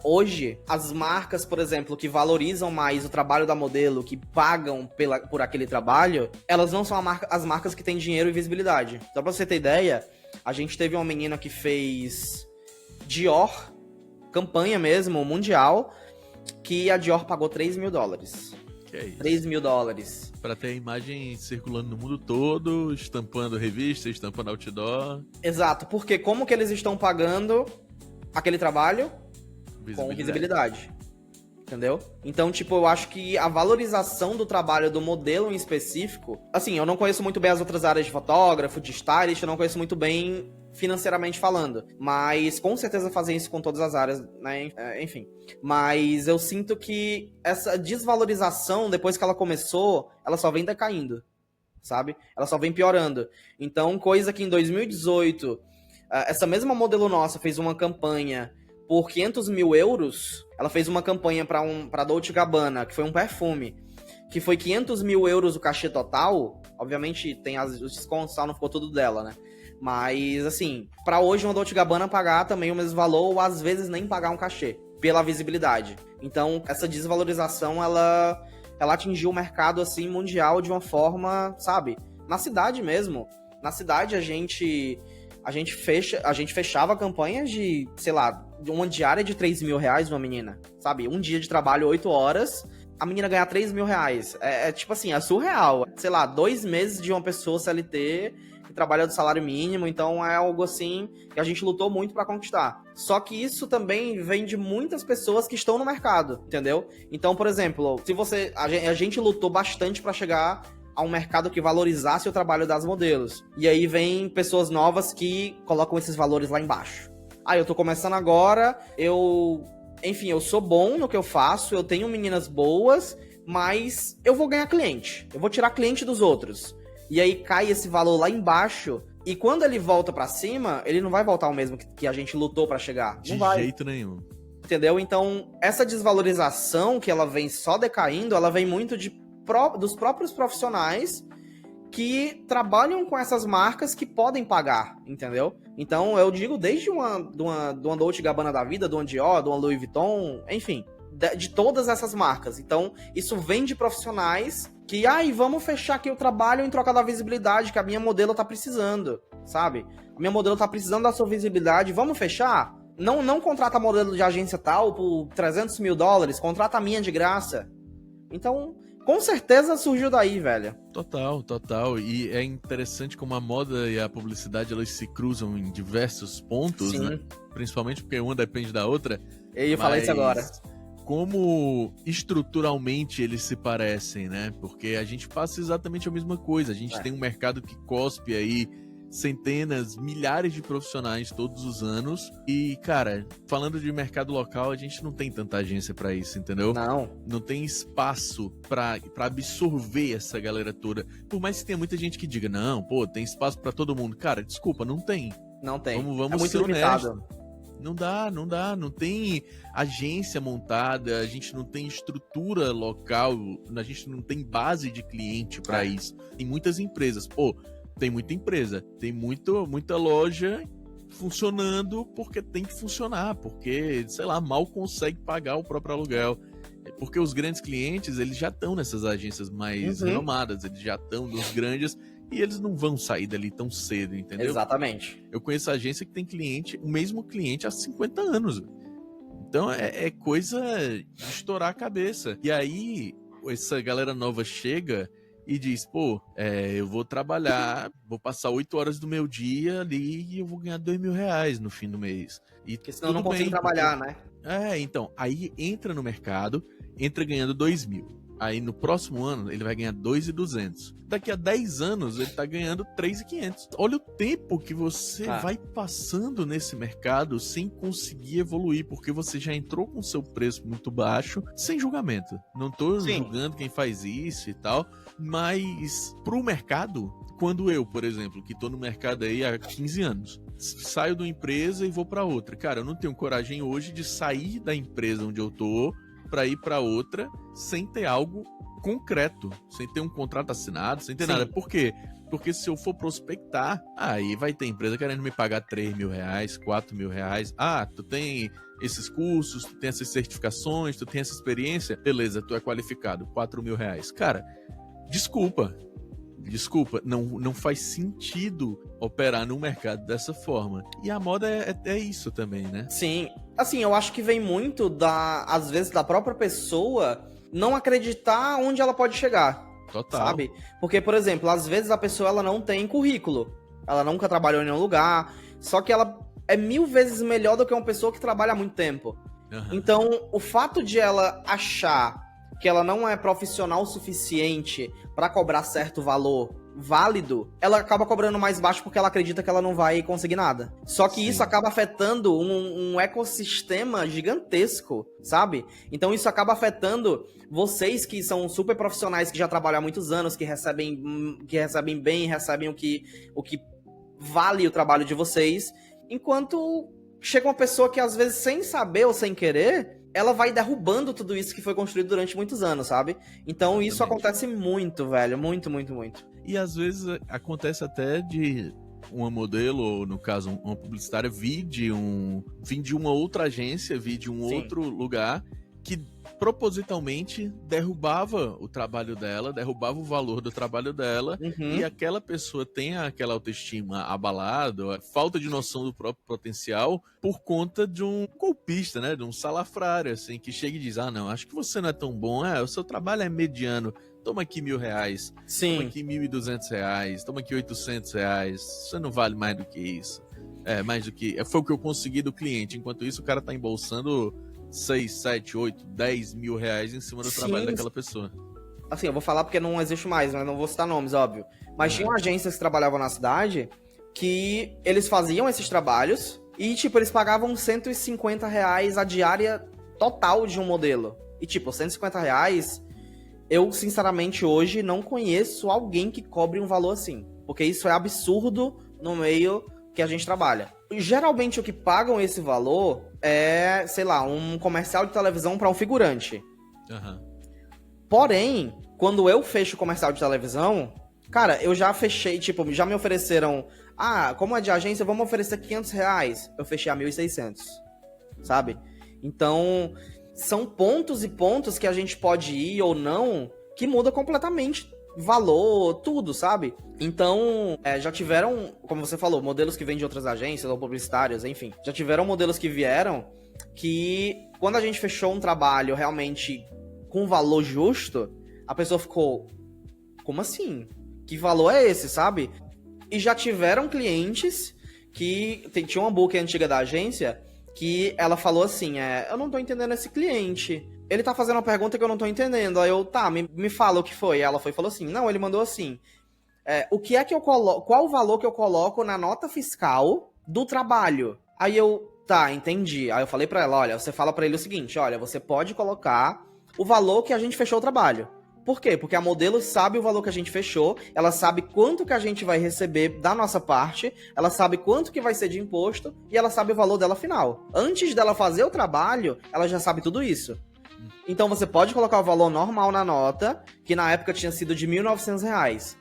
Hoje, as marcas, por exemplo, que valorizam mais o trabalho da modelo, que pagam por aquele trabalho, elas não são as marcas que têm dinheiro e visibilidade. Só pra você ter ideia, a gente teve uma menina que fez Dior, campanha mesmo, mundial, que a Dior pagou $3 mil. Que é isso? $3 mil. Pra ter a imagem circulando no mundo todo, estampando revista, estampando outdoor. Exato, porque como que eles estão pagando aquele trabalho? Com visibilidade. Entendeu? Então, tipo, eu acho que a valorização do trabalho do modelo em específico... Assim, eu não conheço muito bem as outras áreas de fotógrafo, de stylist, eu não conheço muito bem financeiramente falando. Mas, com certeza, fazem isso com todas as áreas, né? Enfim. Mas eu sinto que essa desvalorização, depois que ela começou, ela só vem decaindo, sabe? Ela só vem piorando. Então, coisa que em 2018, essa mesma modelo nossa fez uma campanha... por 500 mil euros, ela fez uma campanha pra Dolce & Gabbana, que foi um perfume, que foi 500 mil euros o cachê total. Obviamente tem os descontos e tal, não ficou tudo dela, né? Mas, assim, pra hoje uma Dolce & Gabbana pagar também o mesmo valor, ou às vezes nem pagar um cachê, pela visibilidade. Então, essa desvalorização, ela atingiu o mercado, assim, mundial de uma forma, sabe? Na cidade mesmo. Na cidade a gente fechava campanhas de, sei lá, uma diária de R$3 mil uma menina, sabe? Um dia de trabalho, 8 horas, a menina ganhar R$3 mil. Tipo assim, é surreal. Sei lá, 2 meses de uma pessoa CLT que trabalha do salário mínimo, então é algo assim que a gente lutou muito pra conquistar. Só que isso também vem de muitas pessoas que estão no mercado, entendeu? Então, por exemplo, a gente lutou bastante pra chegar a um mercado que valorizasse o trabalho das modelos. E aí vem pessoas novas que colocam esses valores lá embaixo. Eu tô começando agora, eu sou bom no que eu faço, eu tenho meninas boas, mas eu vou ganhar cliente. Eu vou tirar cliente dos outros. E aí cai esse valor lá embaixo, e quando ele volta pra cima, ele não vai voltar o mesmo que a gente lutou pra chegar. Não vai. De jeito nenhum. Entendeu? Então, essa desvalorização que ela vem só decaindo, ela vem muito dos próprios profissionais que trabalham com essas marcas que podem pagar, entendeu? Então, eu digo desde uma Dolce & Gabbana da vida, de uma Dior, de uma Louis Vuitton, enfim, de todas essas marcas. Então, isso vem de profissionais que, vamos fechar aqui o trabalho em troca da visibilidade que a minha modelo tá precisando, sabe? A minha modelo tá precisando da sua visibilidade, vamos fechar? Não contrata modelo de agência tal por $300 mil, contrata a minha de graça. Então, com certeza surgiu daí, velho. Total. E é interessante como a moda e a publicidade, elas se cruzam em diversos pontos, Sim. Né? Principalmente porque uma depende da outra. Eu ia falar isso agora. Como estruturalmente eles se parecem, né? Porque a gente passa exatamente a mesma coisa. A gente tem um mercado que cospe aí centenas, milhares de profissionais todos os anos. E, cara, falando de mercado local, a gente não tem tanta agência pra isso, entendeu? Não tem espaço pra absorver essa galera toda. Por mais que tenha muita gente que diga, não, pô, tem espaço pra todo mundo. Cara, desculpa, não tem. Não tem. Vamos é muito ser limitado. honestos. Não dá. Não tem agência montada, a gente não tem estrutura local, a gente não tem base de cliente pra isso. Tem muitas empresas. Pô, tem muita empresa, tem muita loja funcionando porque tem que funcionar, porque, sei lá, mal consegue pagar o próprio aluguel. Porque os grandes clientes, eles já estão nessas agências mais renomadas, eles já estão nos grandes e eles não vão sair dali tão cedo, entendeu? Exatamente. Eu conheço agência que tem cliente, o mesmo cliente há 50 anos. Então é coisa de estourar a cabeça. E aí, essa galera nova chega e diz, pô, eu vou trabalhar, vou passar 8 horas do meu dia ali e eu vou ganhar R$2.000 no fim do mês. E porque senão eu não consigo trabalhar, né? Então, aí entra no mercado, entra ganhando 2.000. Aí no próximo ano ele vai ganhar 2.200. Daqui a 10 anos ele tá ganhando 3.500. Olha o tempo que você vai passando nesse mercado sem conseguir evoluir, porque você já entrou com seu preço muito baixo, sem julgamento. Não tô julgando quem faz isso e tal, mas pro mercado, quando eu, por exemplo, que tô no mercado aí há 15 anos, saio de uma empresa e vou para outra. Cara, eu não tenho coragem hoje de sair da empresa onde eu tô para ir para outra sem ter algo concreto, sem ter um contrato assinado, sem ter nada. Por quê? Porque se eu for prospectar, aí vai ter empresa querendo me pagar R$3.000, R$4.000. Ah, tu tem esses cursos, tu tem essas certificações, tu tem essa experiência, beleza, tu é qualificado, R$4.000. Cara, desculpa, não faz sentido operar no mercado dessa forma. E a moda é isso também, né? Sim. Assim, eu acho que vem muito, às vezes, da própria pessoa não acreditar onde ela pode chegar. Total. Sabe? Porque, por exemplo, às vezes a pessoa ela não tem currículo. Ela nunca trabalhou em nenhum lugar. Só que ela é 1000 vezes melhor do que uma pessoa que trabalha há muito tempo. Então, o fato de ela achar que ela não é profissional o suficiente para cobrar certo valor válido, ela acaba cobrando mais baixo porque ela acredita que ela não vai conseguir nada. Só que isso acaba afetando um ecossistema gigantesco, sabe? Então isso acaba afetando vocês que são super profissionais, que já trabalham há muitos anos, que recebem bem, recebem o que vale o trabalho de vocês, enquanto chega uma pessoa que às vezes sem saber ou sem querer, ela vai derrubando tudo isso que foi construído durante muitos anos, sabe? Então isso acontece muito, velho. Muito, muito, muito. E às vezes acontece até de uma modelo, ou no caso uma publicitária, vir de uma outra agência, vir de um outro lugar, que propositalmente derrubava o trabalho dela, derrubava o valor do trabalho dela, e aquela pessoa tem aquela autoestima abalada, a falta de noção do próprio potencial, por conta de um golpista, né, de um salafrário, assim, que chega e diz, não, acho que você não é tão bom, o seu trabalho é mediano, toma aqui R$1.000, toma aqui R$1.200, toma aqui R$800, você não vale mais do que isso. Mais do que... Foi o que eu consegui do cliente, enquanto isso o cara tá embolsando 6, 7, 8, 10 mil reais em cima do trabalho daquela pessoa. Assim, eu vou falar porque não existe mais, mas não vou citar nomes, óbvio. Mas tinham agências que trabalhavam na cidade que eles faziam esses trabalhos e, tipo, eles pagavam R$150 a diária total de um modelo. E, tipo, R$150, eu, sinceramente, hoje não conheço alguém que cobre um valor assim. Porque isso é absurdo no meio que a gente trabalha. Geralmente o que pagam esse valor é, sei lá, um comercial de televisão para um figurante. Porém, quando eu fecho comercial de televisão, cara, eu já fechei, tipo, já me ofereceram, como é de agência, vamos oferecer R$500. Eu fechei a 1.600, sabe? Então, são pontos e pontos que a gente pode ir ou não, que muda completamente valor, tudo, sabe? Então, já tiveram, como você falou, modelos que vêm de outras agências ou publicitárias, enfim. Já tiveram modelos que vieram que, quando a gente fechou um trabalho realmente com valor justo, a pessoa ficou, como assim? Que valor é esse, sabe? E já tiveram clientes que... Tinha uma booking antiga da agência que ela falou assim, eu não tô entendendo esse cliente. Ele tá fazendo uma pergunta que eu não tô entendendo. Aí eu, me fala o que foi. Aí ela falou assim, não, ele mandou assim, o que é que eu coloco, qual o valor que eu coloco na nota fiscal do trabalho? Aí eu, entendi. Aí eu falei pra ela, olha, você fala pra ele o seguinte, olha, você pode colocar o valor que a gente fechou o trabalho. Por quê? Porque a modelo sabe o valor que a gente fechou, ela sabe quanto que a gente vai receber da nossa parte, ela sabe quanto que vai ser de imposto e ela sabe o valor dela final. Antes dela fazer o trabalho, ela já sabe tudo isso. Então você pode colocar o valor normal na nota, que na época tinha sido de R$1.900.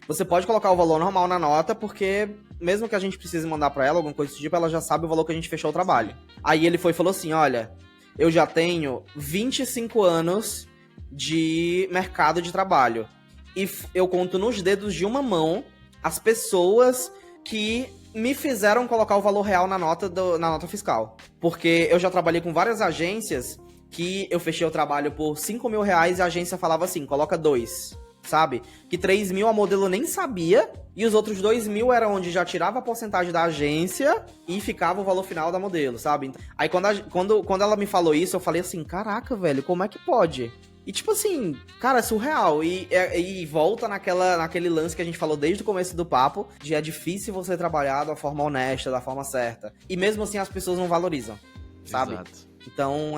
Você pode colocar o valor normal na nota, porque mesmo que a gente precise mandar pra ela alguma coisa desse tipo, ela já sabe o valor que a gente fechou o trabalho. Aí ele foi e falou assim, olha, eu já tenho 25 anos de mercado de trabalho. E eu conto nos dedos de uma mão as pessoas que me fizeram colocar o valor real na nota fiscal. Porque eu já trabalhei com várias agências que eu fechei o trabalho por 5 mil reais e a agência falava assim, coloca 2, sabe? Que 3 mil a modelo nem sabia e os outros 2 mil era onde já tirava a porcentagem da agência e ficava o valor final da modelo, sabe? Aí quando ela me falou isso, eu falei assim, caraca, velho, como é que pode? E tipo assim, cara, é surreal. E volta naquele lance que a gente falou desde o começo do papo, de é difícil você trabalhar da forma honesta, da forma certa. E mesmo assim as pessoas não valorizam, sabe? Exato. Então,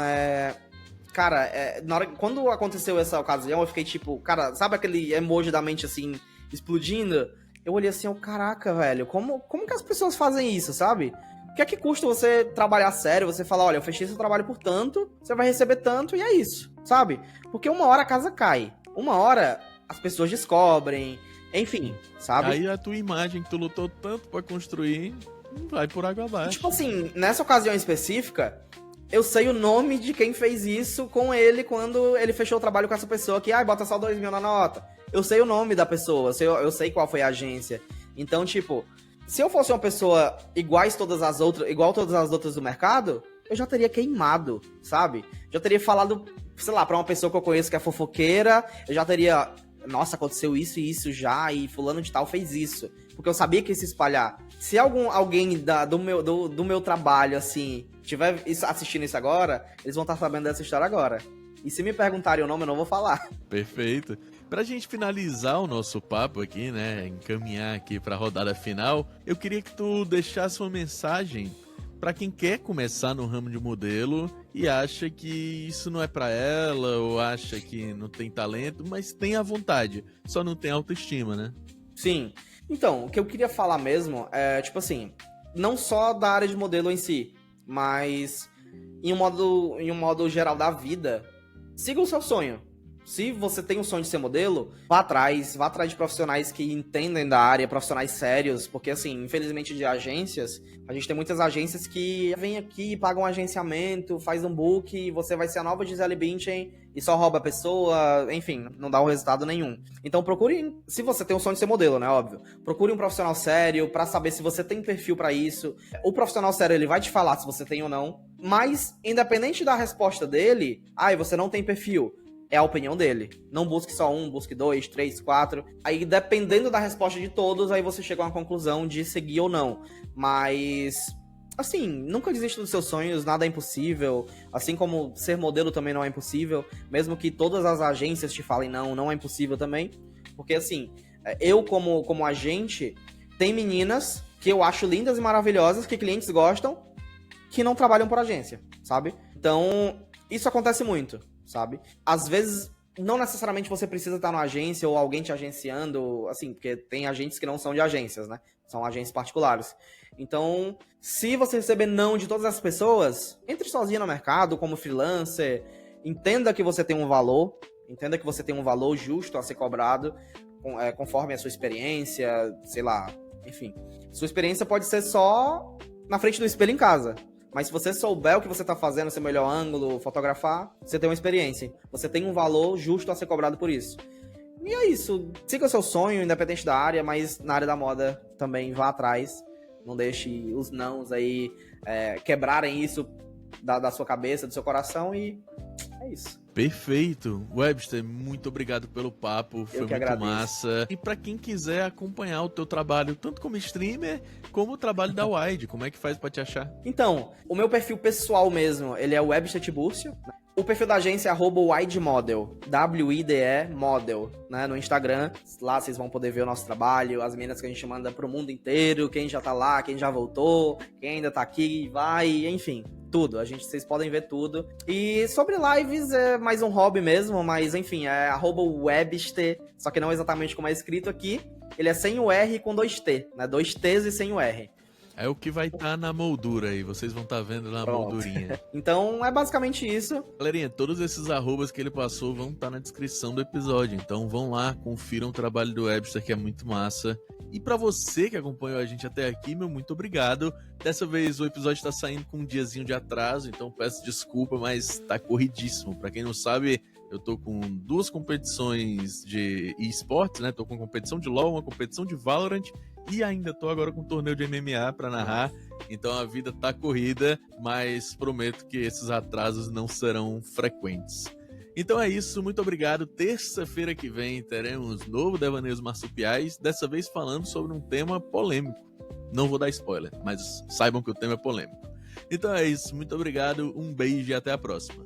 cara, quando aconteceu essa ocasião, eu fiquei tipo, cara, sabe aquele emoji da mente assim, explodindo? Eu olhei assim, caraca, velho, como que as pessoas fazem isso, sabe? O que é que custa você trabalhar sério, você falar, olha, eu fechei seu trabalho por tanto, você vai receber tanto e é isso, sabe? Porque uma hora a casa cai, uma hora as pessoas descobrem, enfim, sabe? Aí a tua imagem que tu lutou tanto pra construir vai por água abaixo. Tipo assim, nessa ocasião específica, eu sei o nome de quem fez isso com ele quando ele fechou o trabalho com essa pessoa que, bota só 2 mil na nota. Eu sei o nome da pessoa, eu sei qual foi a agência. Então, tipo, se eu fosse uma pessoa igual todas as outras do mercado, eu já teria queimado, sabe? Já teria falado, sei lá, pra uma pessoa que eu conheço que é fofoqueira, eu já teria, nossa, aconteceu isso e isso já, e fulano de tal fez isso. Porque eu sabia que ia se espalhar. Se alguém do meu trabalho, assim, estiver assistindo isso agora, eles vão estar sabendo dessa história agora. E se me perguntarem o nome, eu não vou falar. Perfeito. Pra gente finalizar o nosso papo aqui, né, encaminhar aqui pra rodada final, eu queria que tu deixasse uma mensagem pra quem quer começar no ramo de modelo e acha que isso não é pra ela, ou acha que não tem talento, mas tem a vontade, só não tem autoestima, né? Sim. Então, o que eu queria falar mesmo é, tipo assim, não só da área de modelo em si, mas em um modo geral da vida, siga o seu sonho. Se você tem um sonho de ser modelo, vá atrás de profissionais que entendem da área, profissionais sérios, porque assim, infelizmente de agências, a gente tem muitas agências que vêm aqui, pagam um agenciamento, faz um book, você vai ser a nova Gisele Bündchen e só rouba a pessoa, enfim, não dá um resultado nenhum. Então procure, se você tem um sonho de ser modelo, né, óbvio, procure um profissional sério pra saber se você tem perfil pra isso. O profissional sério, ele vai te falar se você tem ou não, mas independente da resposta dele, você não tem perfil, é a opinião dele. Não busque só um, busque 2, 3, 4. Aí, dependendo da resposta de todos, aí você chega a uma conclusão de seguir ou não. Mas, assim, nunca desista dos seus sonhos, nada é impossível. Assim como ser modelo também não é impossível. Mesmo que todas as agências te falem não é impossível também. Porque, assim, eu como agente, tem meninas que eu acho lindas e maravilhosas, que clientes gostam, que não trabalham por agência, sabe? Então, isso acontece muito, sabe? Às vezes, não necessariamente você precisa estar numa agência ou alguém te agenciando, assim, porque tem agentes que não são de agências, né? São agências particulares. Então, se você receber não de todas as pessoas, entre sozinho no mercado, como freelancer, entenda que você tem um valor, entenda que você tem um valor justo a ser cobrado, conforme a sua experiência, sei lá, enfim. Sua experiência pode ser só na frente do espelho em casa. Mas se você souber o que você está fazendo, seu melhor ângulo, fotografar, você tem uma experiência. Você tem um valor justo a ser cobrado por isso. E é isso. Siga o seu sonho, independente da área, mas na área da moda também vá atrás. Não deixe os nãos aí quebrarem isso da sua cabeça, do seu coração e é isso. Perfeito. Webster, muito obrigado pelo papo, foi muito agradeço. massa. E pra quem quiser acompanhar o teu trabalho, tanto como streamer, como o trabalho da Wide, como é que faz pra te achar? Então, o meu perfil pessoal mesmo, ele é o Webster Tibúrcio. O perfil da agência é @widemodel, WIDE Model, né, no Instagram. Lá vocês vão poder ver o nosso trabalho, as meninas que a gente manda pro mundo inteiro, quem já tá lá, quem já voltou, quem ainda tá aqui, vai, enfim, tudo. Vocês podem ver tudo. E sobre lives é mais um hobby mesmo, mas enfim, é @Webster, só que não exatamente como é escrito aqui. Ele é sem o R e com 2 T, né, 2 T's e sem o R. É o que vai estar na moldura aí, vocês vão estar vendo na Pronto. moldurinha. Então é basicamente isso. Galerinha, todos esses arrobas que ele passou vão estar na descrição do episódio, então vão lá, confiram o trabalho do Webster, que é muito massa. E pra você que acompanhou a gente até aqui, meu muito obrigado. Dessa vez o episódio tá saindo com um diazinho de atraso, então peço desculpa, mas tá corridíssimo. Pra quem não sabe, eu tô com 2 competições de esportes, né? Tô com competição de LoL, uma competição de Valorant e ainda tô agora com um torneio de MMA pra narrar. Então a vida tá corrida, mas prometo que esses atrasos não serão frequentes. Então é isso, muito obrigado. Terça-feira que vem teremos novo Devaneios Marsupiais, dessa vez falando sobre um tema polêmico. Não vou dar spoiler, mas saibam que o tema é polêmico. Então é isso, muito obrigado, um beijo e até a próxima.